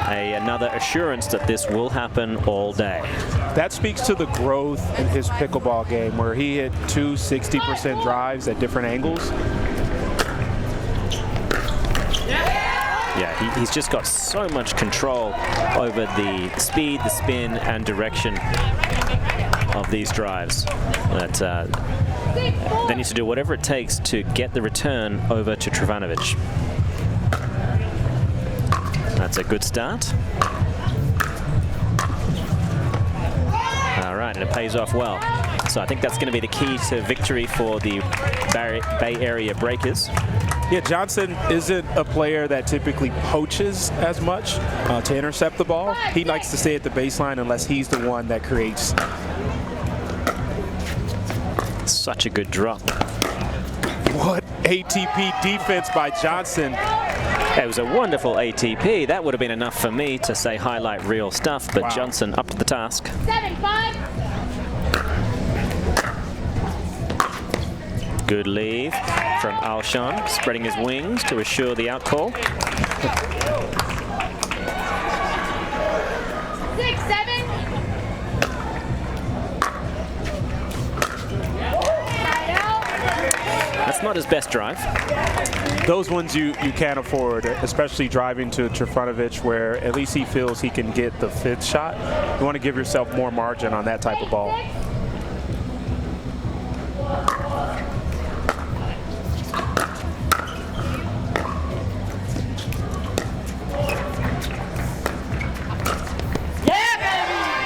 another assurance that this will happen all day. That speaks to the growth in his pickleball game, where he hit 2 60% drives at different angles. Yeah, he's just got so much control over the speed, the spin, and direction of these drives that they need to do whatever it takes to get the return over to Trifunovic. That's a good start. All right, and it pays off well. So I think that's going to be the key to victory for the Bay Area Breakers. Yeah, Johnson isn't a player that typically poaches as much to intercept the ball. He likes to stay at the baseline unless he's the one that creates. Such a good drop. What ATP defense by Johnson. It was a wonderful ATP. That would have been enough for me to say highlight real stuff, but wow. Johnson up to the task. 7-5. Good lead from Alshon, spreading his wings to assure the out call. 6-7. That's not his best drive. Those ones you can't afford, especially driving to Trifunovic, where at least he feels he can get the 5th shot. You want to give yourself more margin on that type of ball.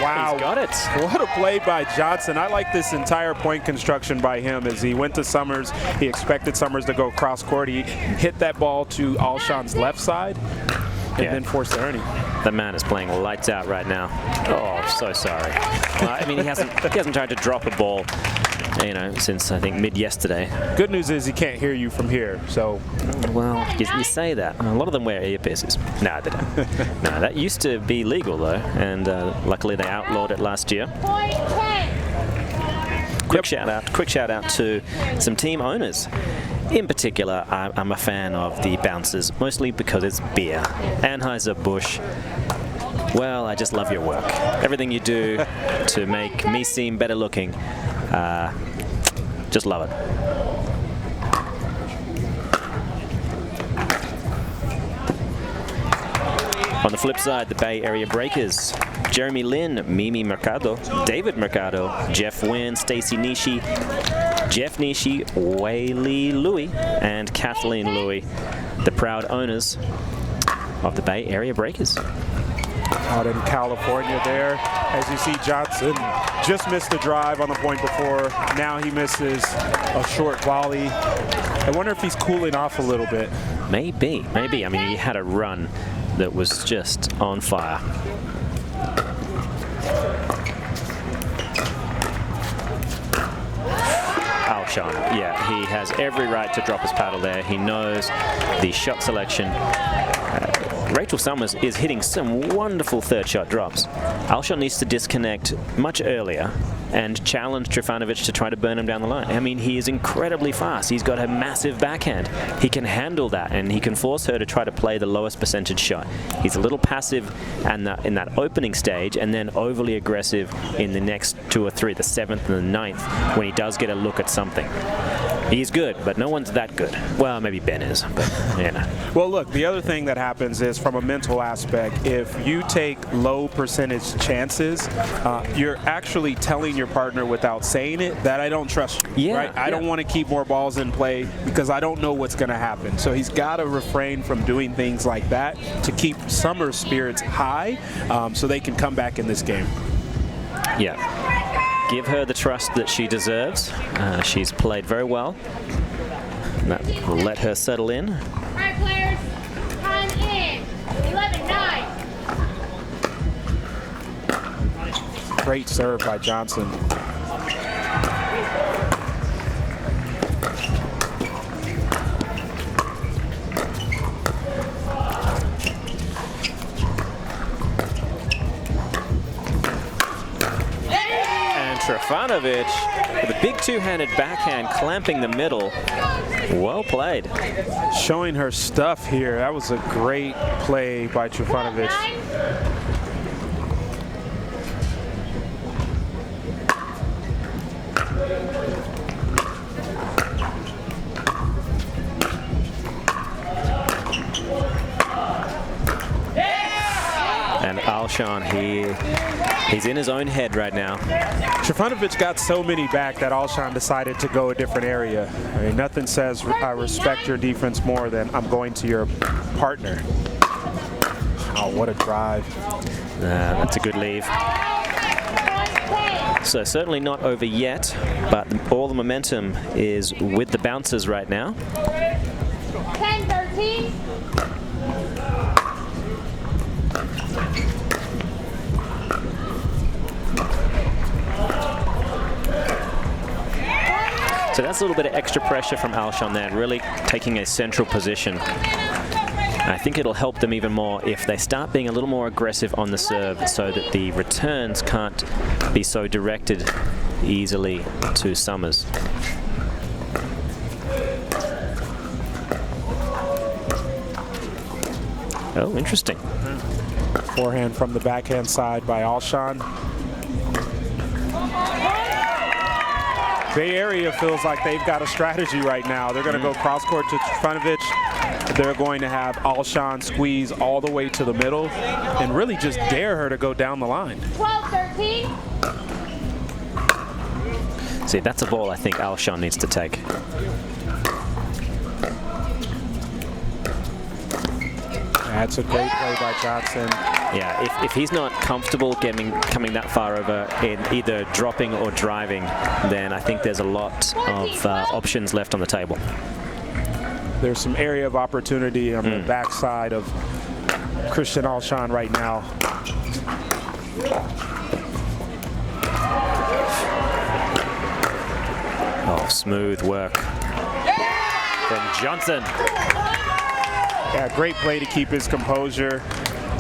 Wow, he's got it. What a play by Johnson. I like this entire point construction by him. As he went to Summers, he expected Summers to go cross court. He hit that ball to Alshon's left side and then forced the earning. The man is playing lights out right now. Oh, so sorry. I mean, he hasn't tried to drop a ball, you know, since I think mid-yesterday. Good news is he can't hear you from here, so. Well, you say that. A lot of them wear earpieces. No, they don't. No, that used to be legal though, and luckily they outlawed it last year. Quick shout out to some team owners. In particular, I'm a fan of the bouncers, mostly because it's beer. Anheuser-Busch. Well, I just love your work. Everything you do to make me seem better looking. Just love it. On the flip side, the Bay Area Breakers. Jeremy Lin, Mimi Mercado, David Mercado, Geoff Nguyen, Stacey Nishi, Jeff Nishi, Wayley Louie, and Kathleen Louie, the proud owners of the Bay Area Breakers. Out in California there, as you see Johnson just missed the drive on the point before. Now he misses a short volley. I wonder if he's cooling off a little bit. Maybe. I mean, he had a run that was just on fire. Alshon, yeah, he has every right to drop his paddle there. He knows the shot selection. Rachel Summers is hitting some wonderful third shot drops. Alshon needs to disconnect much earlier and challenge Trifunovic to try to burn him down the line. I mean, he is incredibly fast. He's got a massive backhand. He can handle that, and he can force her to try to play the lowest percentage shot. He's a little passive in that opening stage, and then overly aggressive in the next 2 or 3, the 7th and the 9th, when he does get a look at something. He's good, but no one's that good. Well, maybe Ben is, but yeah. Well, look, the other thing that happens is from a mental aspect, if you take low percentage chances, you're actually telling your partner without saying it that I don't trust you. Yeah, right? I don't want to keep more balls in play because I don't know what's going to happen. So he's got to refrain from doing things like that to keep Summer's spirits high so they can come back in this game. Yeah. Give her the trust that she deserves. She's played very well. That will let her settle in. All right, players, time in. 11-9. Great serve by Johnson. Trifunovic with a big two-handed backhand clamping the middle. Well played. Showing her stuff here. That was a great play by Trifunovic. And Alshon, he's in his own head right now. Trifunovic got so many back that Alshon decided to go a different area. I mean, nothing says I respect your defense more than I'm going to your partner. Oh, what a drive. That's a good leave. So certainly not over yet, but all the momentum is with the bouncers right now. 10-13. So that's a little bit of extra pressure from Alshon there, really taking a central position. I think it'll help them even more if they start being a little more aggressive on the serve so that the returns can't be so directed easily to Summers. Oh, interesting. Forehand from the backhand side by Alshon. Bay Area feels like they've got a strategy right now. They're going to go cross-court to Trifunovic. They're going to have Alshon squeeze all the way to the middle and really just dare her to go down the line. 12-13. See, that's a ball I think Alshon needs to take. That's a great play by Johnson. Yeah, if he's not comfortable coming that far over in either dropping or driving, then I think there's a lot of options left on the table. There's some area of opportunity on the backside of Christian Alshon right now. Oh, smooth work from Johnson. Yeah, great play to keep his composure.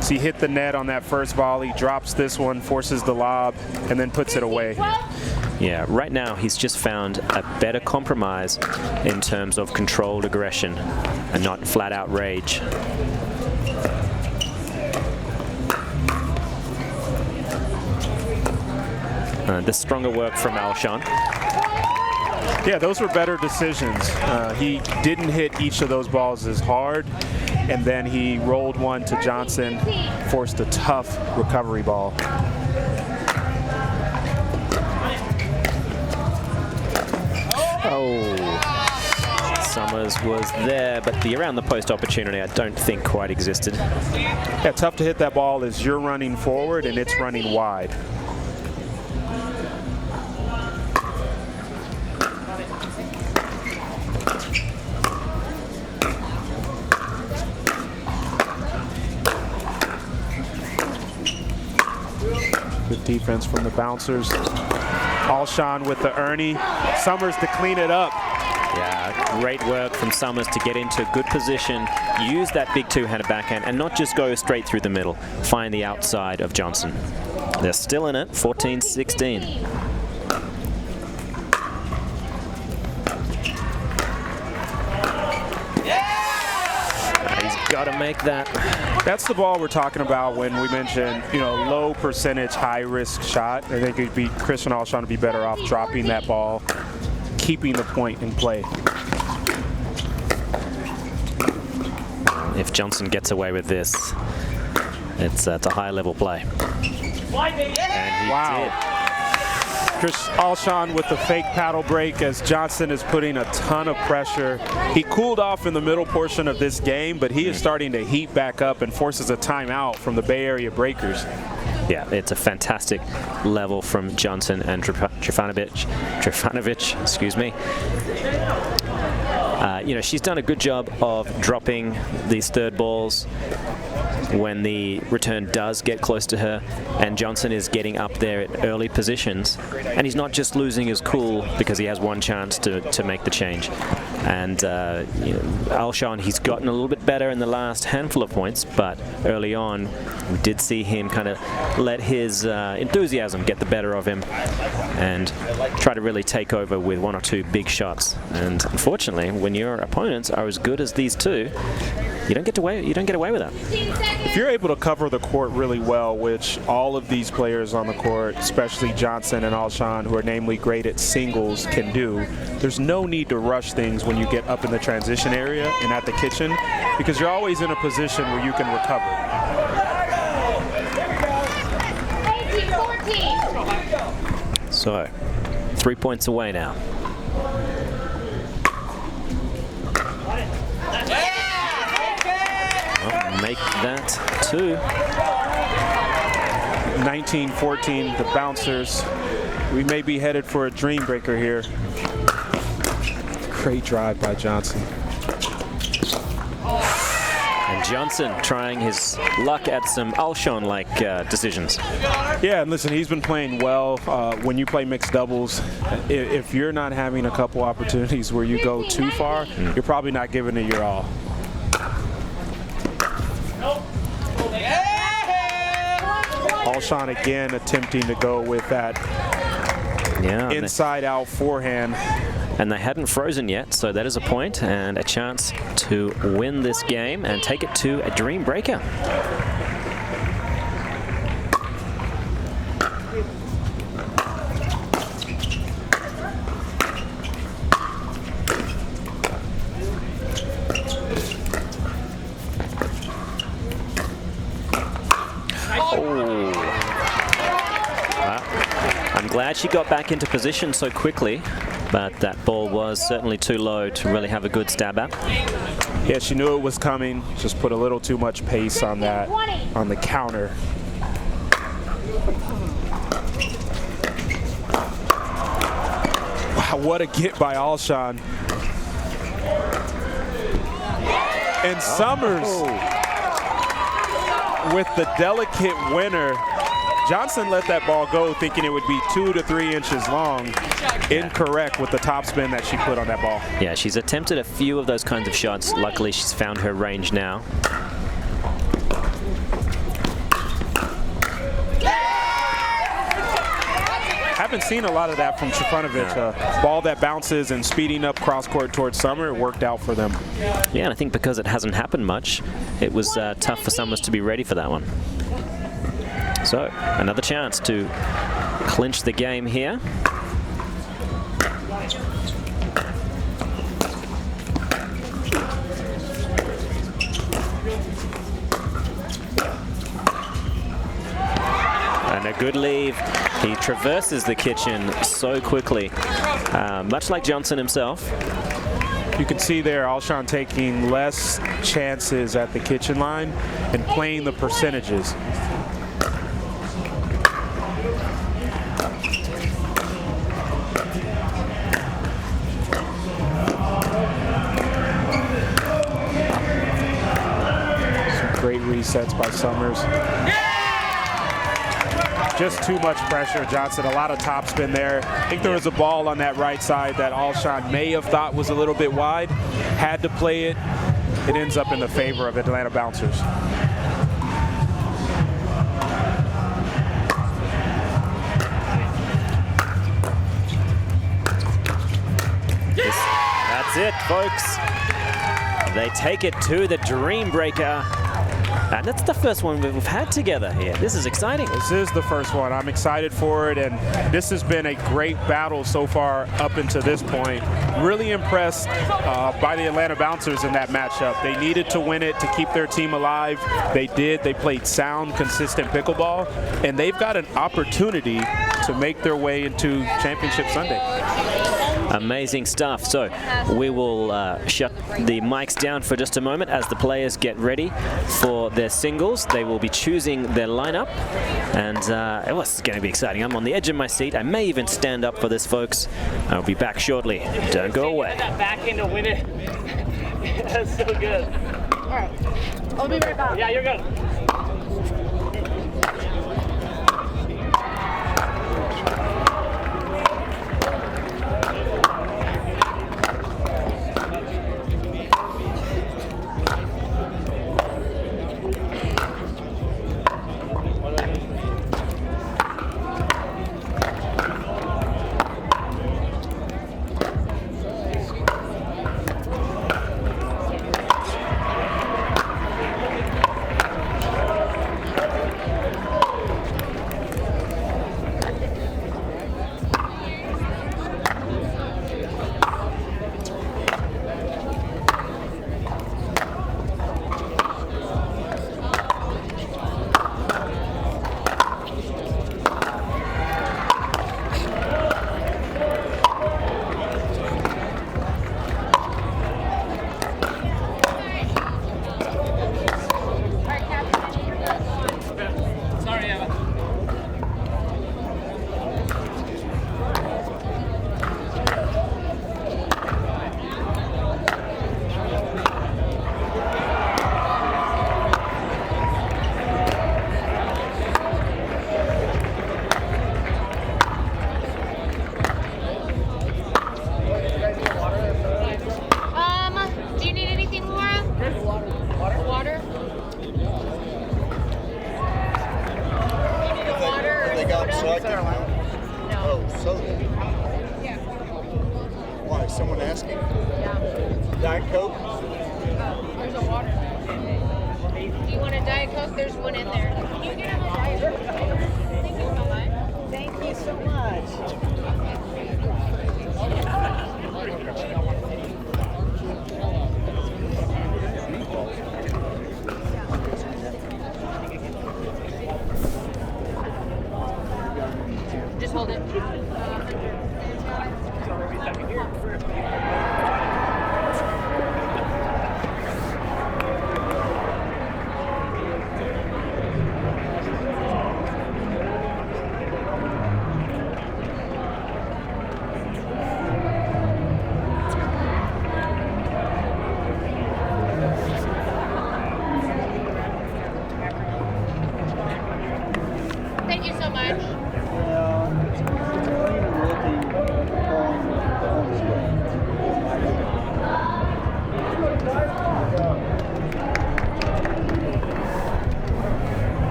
So he hit the net on that first volley, drops this one, forces the lob, and then puts it away. Yeah, right now he's just found a better compromise in terms of controlled aggression and not flat-out rage. The stronger work from Alshon. Yeah, those were better decisions. He didn't hit each of those balls as hard, and then he rolled one to Johnson, forced a tough recovery ball. Oh, Summers was there, but the around the post opportunity I don't think quite existed. Yeah, tough to hit that ball as you're running forward and it's running wide. Good defense from the bouncers. Alshon with the Ernie. Summers to clean it up. Yeah, great work from Summers to get into a good position, use that big two-handed backhand, and not just go straight through the middle. Find the outside of Johnson. They're still in it, 14-16. He's got to make that. That's the ball we're talking about when we mention, low percentage, high risk shot. I think it'd be Christian Alshon would be better off dropping that ball, keeping the point in play. If Johnson gets away with this, it's a high-level play. And he did. Alshon with the fake paddle break as Johnson is putting a ton of pressure. He cooled off in the middle portion of this game, but he is starting to heat back up and forces a timeout from the Bay Area breakers. Yeah, it's a fantastic level from Johnson and Trifunovic, excuse me. You know, she's done a good job of dropping these third balls when the return does get close to her, and Johnson is getting up there at early positions, and he's not just losing his cool because he has one chance to make the change. And you know, Alshon, he's gotten a little bit better in the last handful of points, but early on we did see him kind of let his enthusiasm get the better of him and try to really take over with one or two big shots. And unfortunately, when your opponents are as good as these two, you don't get away with that. If you're able to cover the court really well, which all of these players on the court, especially Johnson and Alshon, who are namely great at singles, can do, there's no need to rush things when you get up in the transition area and at the kitchen, because you're always in a position where you can recover. 18-14. So, 3 points away now. Make that 2. 19-14, the bouncers. We may be headed for a Dreambreaker here. Great drive by Johnson. And Johnson trying his luck at some Alshon-like decisions. Yeah, and listen, he's been playing well. When you play mixed doubles, if you're not having a couple opportunities where you go too far, you're probably not giving it your all. Alshon again attempting to go with that inside-out forehand. And they hadn't frozen yet, so that is a point and a chance to win this game and take it to a Dreambreaker. Glad she got back into position so quickly, but that ball was certainly too low to really have a good stab at. Yeah, she knew it was coming, just put a little too much pace on that, on the counter. Wow, what a get by Alshon. And Summers with the delicate winner. Johnson let that ball go thinking it would be 2 to 3 inches long. Incorrect with the topspin that she put on that ball. Yeah, she's attempted a few of those kinds of shots. Luckily, she's found her range now. Haven't seen a lot of that from Trifunovic. Ball that bounces and speeding up cross court towards Summer, it worked out for them. Yeah, and I think because it hasn't happened much, it was tough for Summers to be ready for that one. So, another chance to clinch the game here. And a good leave. He traverses the kitchen so quickly, much like Johnson himself. You can see there Alshon taking less chances at the kitchen line and playing the percentages. Great resets by Summers. Just too much pressure, Johnson. A lot of topspin there. I think there was a ball on that right side that Alshon may have thought was a little bit wide. Had to play it. It ends up in the favor of Atlanta bouncers. That's it, folks. They take it to the Dreambreaker. And that's the first one we've had together here. This is exciting. This is the first one. I'm excited for it, and this has been a great battle so far up until this point. Really impressed by the Atlanta Bouncers in that matchup. They needed to win it to keep their team alive. They did. They played sound, consistent pickleball, and they've got an opportunity to make their way into Championship Sunday. Amazing stuff. So we will shut the mics down for just a moment as the players get ready for their singles. They will be choosing their lineup, and it was going to be exciting. I'm on the edge of my seat. I may even stand up for this, folks. I'll be back shortly. Don't go away. That back end to win it. That's so good. All right. I'll be right back. Yeah, you're good.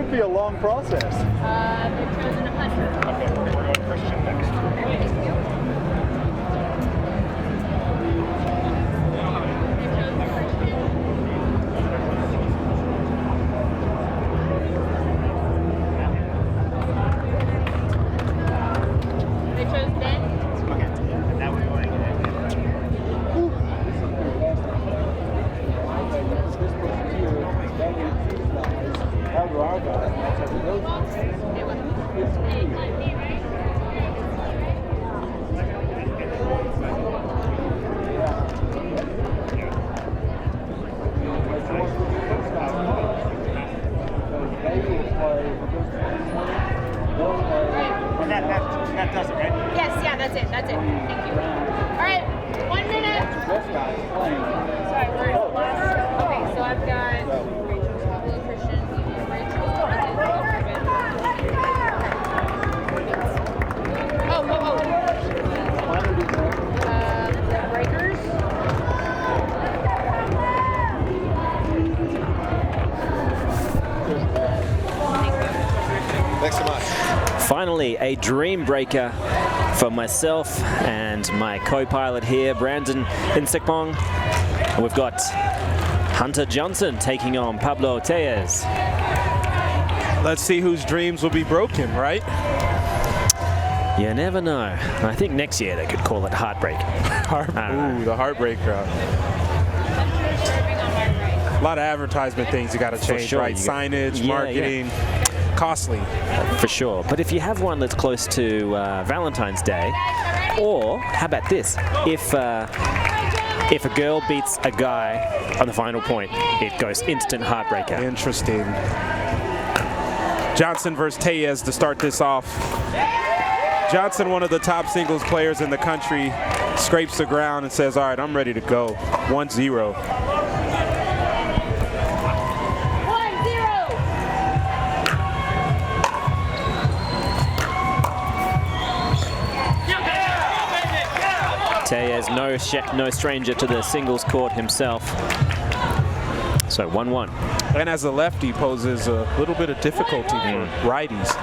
Be a long process. They've chosen 100. Okay, we're going Christian next. They chose Ben. Okay, and now we're going. How do our guys? That does it, right? Yes, yeah, that's it. That's it. Thank you. All right, 1 minute. Sorry, we're in the last. Okay, so I've got Pablo, Christian, Rachel. Breakers. Thanks so much. Finally, a Dreambreaker for myself and my co-pilot here, Brandon in Sekpong. We've got Hunter Johnson taking on Pablo Tellez. Let's see whose dreams will be broken, right? You never know. I think next year they could call it Heartbreak. Ooh, the Heartbreak crowd. A lot of advertisement things you got to change, sure. right? Signage, marketing, costly. For sure. But if you have one that's close to Valentine's Day, or how about this? If a girl beats a guy on the final point, it goes instant heartbreaker. Interesting. Johnson versus Tellez to start this off. Johnson, one of the top singles players in the country, scrapes the ground and says, all right, I'm ready to go. 1-0. Tellez, no stranger to the singles court himself. So 1-1. And as a lefty, poses a little bit of difficulty for righties.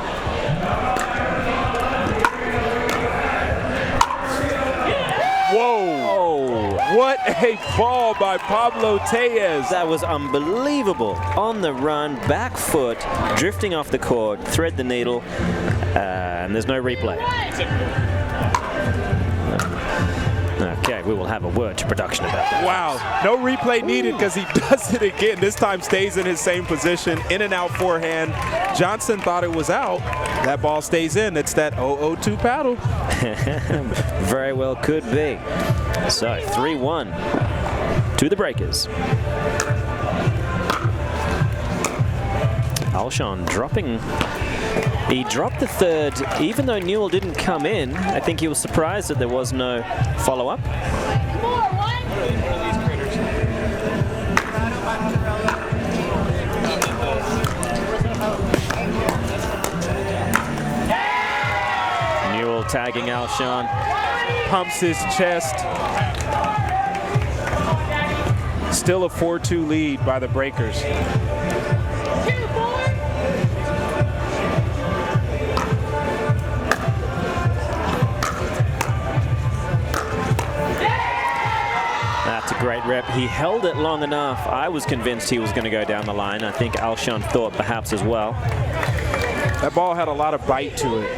Whoa! Oh. What a ball by Pablo Tellez. That was unbelievable. On the run, back foot, drifting off the court, thread the needle, and there's no replay. Okay, we will have a word to production about that. Wow, no replay needed because he does it again. This time stays in his same position, in and out forehand. Johnson thought it was out. That ball stays in. It's that 0-0-2 paddle. Very well could be. So 3-1 to the breakers. Alshon dropping. He dropped the third, even though Newell didn't come in. I think he was surprised that there was no follow-up. Newell tagging Alshon. Pumps his chest. Still a 4-2 lead by the breakers. Great rep. He held it long enough. I was convinced he was going to go down the line. I think Alshon thought perhaps as well. That ball had a lot of bite to it.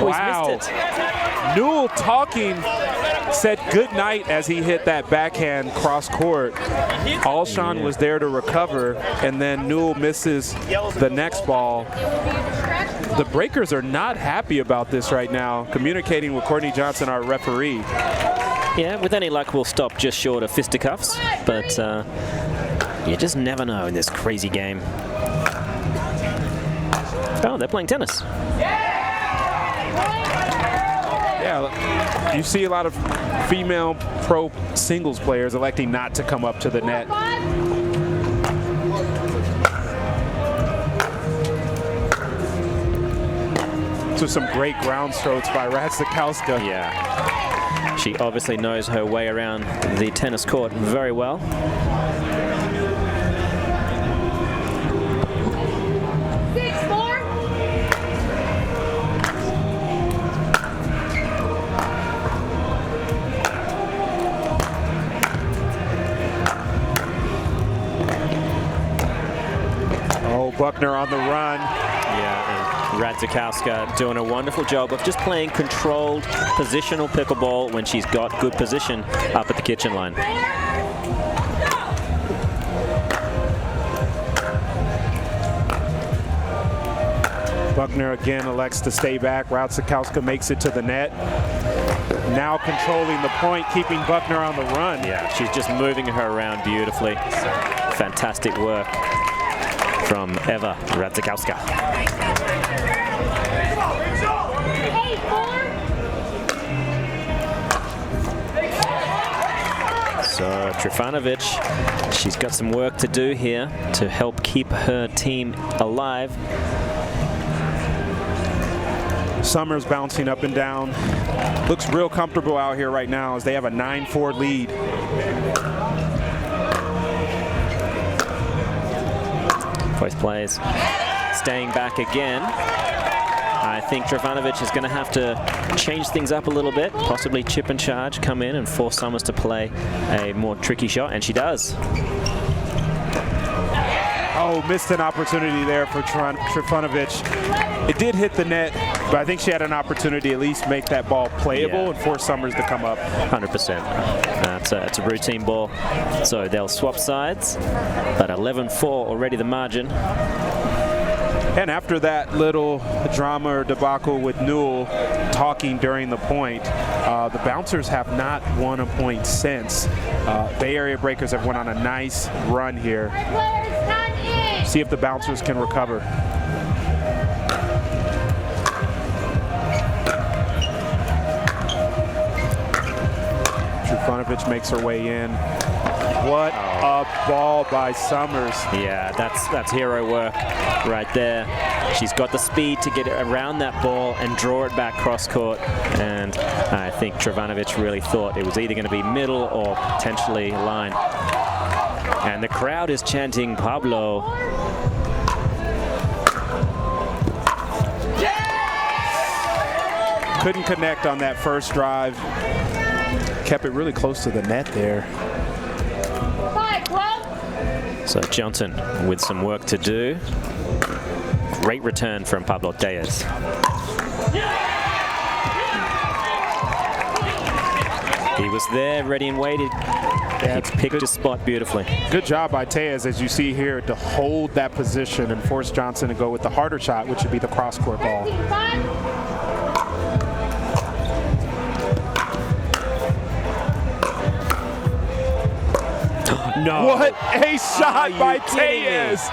Wow. He's missed it. Newell talking, said good night as he hit that backhand cross court. Alshon was there to recover, and then Newell misses the next ball. The breakers are not happy about this right now, communicating with Courtney Johnson, our referee. Yeah, with any luck, we'll stop just short of fisticuffs, but you just never know in this crazy game. Oh, they're playing tennis. Yeah, you see a lot of female pro singles players electing not to come up to the net. So some great ground strokes by Radzikowska. Yeah. She obviously knows her way around the tennis court very well. Oh, Buckner on the run. Yeah, and Radzikowska doing a wonderful job of just playing controlled positional pickleball when she's got good position up at the kitchen line. Buckner again elects to stay back. Radzikowska makes it to the net. Now controlling the point, keeping Buckner on the run. Yeah, she's just moving her around beautifully. Fantastic work from Eva Radzikowska. So Trifunovic, she's got some work to do here to help keep her team alive. Summers bouncing up and down. Looks real comfortable out here right now as they have a 9-4 lead. Both players staying back again. I think Trifunovic is going to have to change things up a little bit, possibly chip and charge, come in and force Summers to play a more tricky shot, and she does. Oh, missed an opportunity there for Trifunovic. It did hit the net, but I think she had an opportunity to at least make that ball playable and force Summers to come up. 100%. It's a routine ball, so they'll swap sides, but 11-4 already the margin. And after that little drama or debacle with Newell talking during the point, the bouncers have not won a point since. Bay Area Breakers have went on a nice run here. See if the bouncers can recover. Trifunovic makes her way in. What a ball by Summers. Yeah, that's hero work right there. She's got the speed to get around that ball and draw it back cross court. And I think Trifunovic really thought it was either going to be middle or potentially line. And the crowd is chanting Pablo. Couldn't connect on that first drive. Kept it really close to the net there. So Johnson with some work to do. Great return from Pablo Tellez. He was there, ready and waited. He picked his spot beautifully. Good job by Tellez, as you see here, to hold that position and force Johnson to go with the harder shot, which would be the cross-court ball. No. What a shot by Tellez!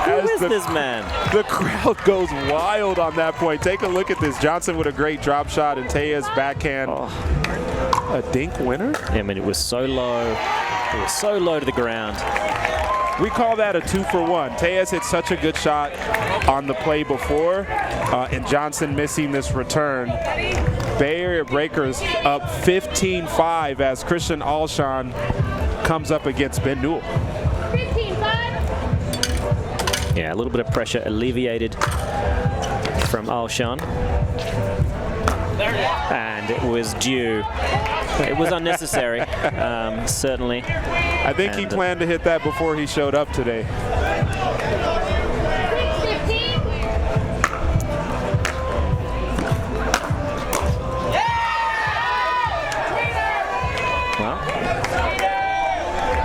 Who is this man? The crowd goes wild on that point. Take a look at this. Johnson with a great drop shot and Tellez backhand. A dink winner? I mean, it was so low. It was so low to the ground. We call that a 2-for-1. Tellez hit such a good shot on the play before, and Johnson missing this return. Bay Area Breakers up 15-5 as Christian Alshon comes up against Ben Newell. Yeah, a little bit of pressure alleviated from Alshon. And it was due. It was unnecessary, certainly. I think he planned to hit that before he showed up today.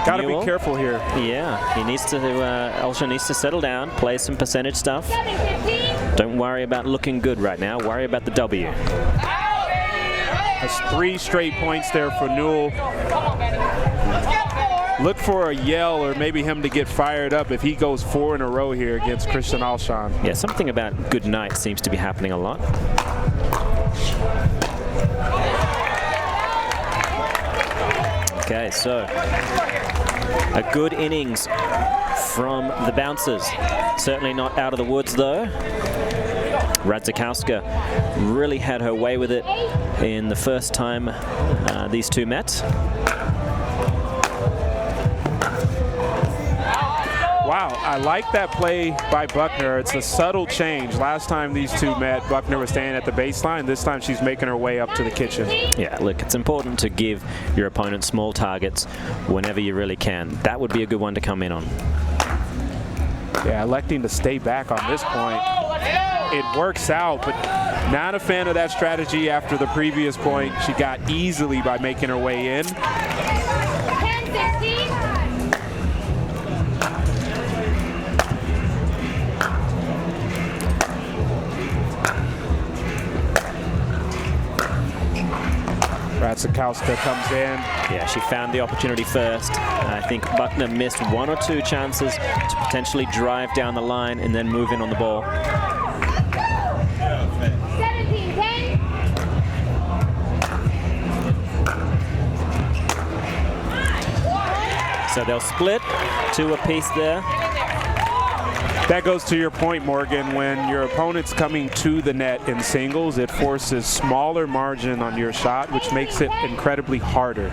Got to be careful here. Yeah, he needs to. Alshon needs to settle down, play some percentage stuff. Don't worry about looking good right now. Worry about the W. That's 3 straight points there for Newell. Look for a yell or maybe him to get fired up if he goes 4 in a row here against Christian Alshon. Yeah, something about good night seems to be happening a lot. Okay, so a good innings from the bouncers. Certainly not out of the woods though. Radzikowska really had her way with it in the first time these two met. Wow, I like that play by Buckner. It's a subtle change. Last time these two met, Buckner was staying at the baseline. This time she's making her way up to the kitchen. Yeah, look, it's important to give your opponent small targets whenever you really can. That would be a good one to come in on. Yeah, electing to stay back on this point. It works out, but not a fan of that strategy after the previous point. She got easily by making her way in. Radzikowska comes in. Yeah, she found the opportunity first. I think Buckner missed 1 or 2 chances to potentially drive down the line and then move in on the ball. 17-10. So they'll split 2 apiece there. That goes to your point, Morgan. When your opponent's coming to the net in singles, it forces smaller margin on your shot, which makes it incredibly harder.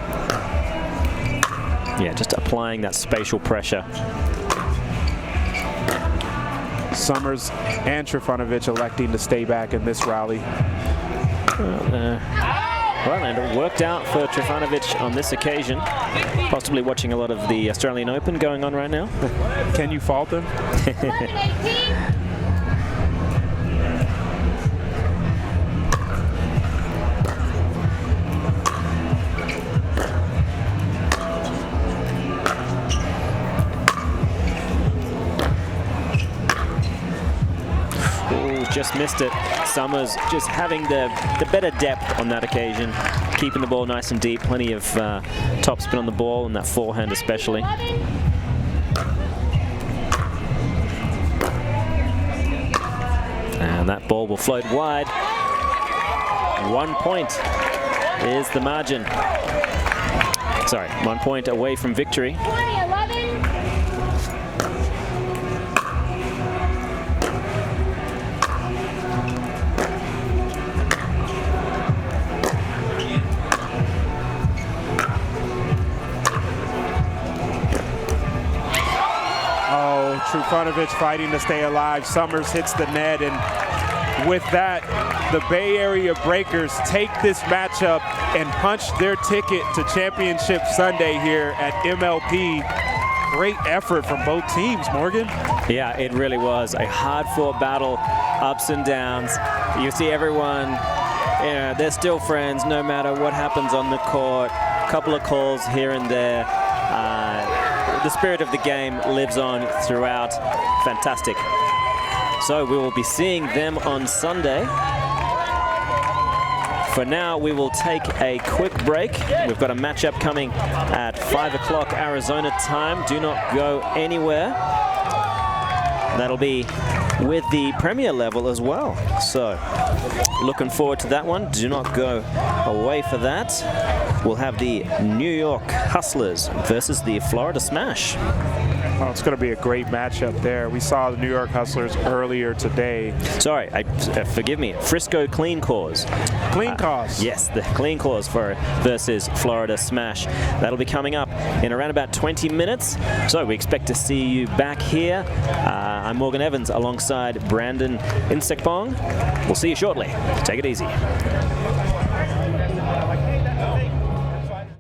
Yeah, just applying that spatial pressure. Summers and Trifunovic electing to stay back in this rally. Well, and it worked out for Trifunovic on this occasion. Possibly watching a lot of the Australian Open going on right now. Can you fault him? 11-18. Just missed it. Summers just having the better depth on that occasion, keeping the ball nice and deep, plenty of top spin on the ball and that forehand especially. And that ball will float wide. 1 point is the margin. Sorry, 1 point away from victory. 20-11. Trifunovic fighting to stay alive. Summers hits the net, and with that, the Bay Area Breakers take this matchup and punch their ticket to Championship Sunday here at MLP. Great effort from both teams, Morgan. Yeah, it really was a hard-fought battle, ups and downs. You see everyone, they're still friends no matter what happens on the court. A couple of calls here and there. The spirit of the game lives on throughout. Fantastic. So we will be seeing them on Sunday. For now, we will take a quick break. We've got a matchup coming at 5 o'clock Arizona time. Do not go anywhere. That'll be with the Premier level as well. So looking forward to that one. Do not go away for that. We'll have the New York Hustlers versus the Florida Smash. Oh, it's going to be a great matchup there. We saw the New York Hustlers earlier today. Sorry, forgive me. Frisco Clean Cause. Clean Cause. Yes, the Clean Cause versus Florida Smash. That'll be coming up in around about 20 minutes. So we expect to see you back here. I'm Morgan Evans alongside Brandon Insectbong. We'll see you shortly. Take it easy.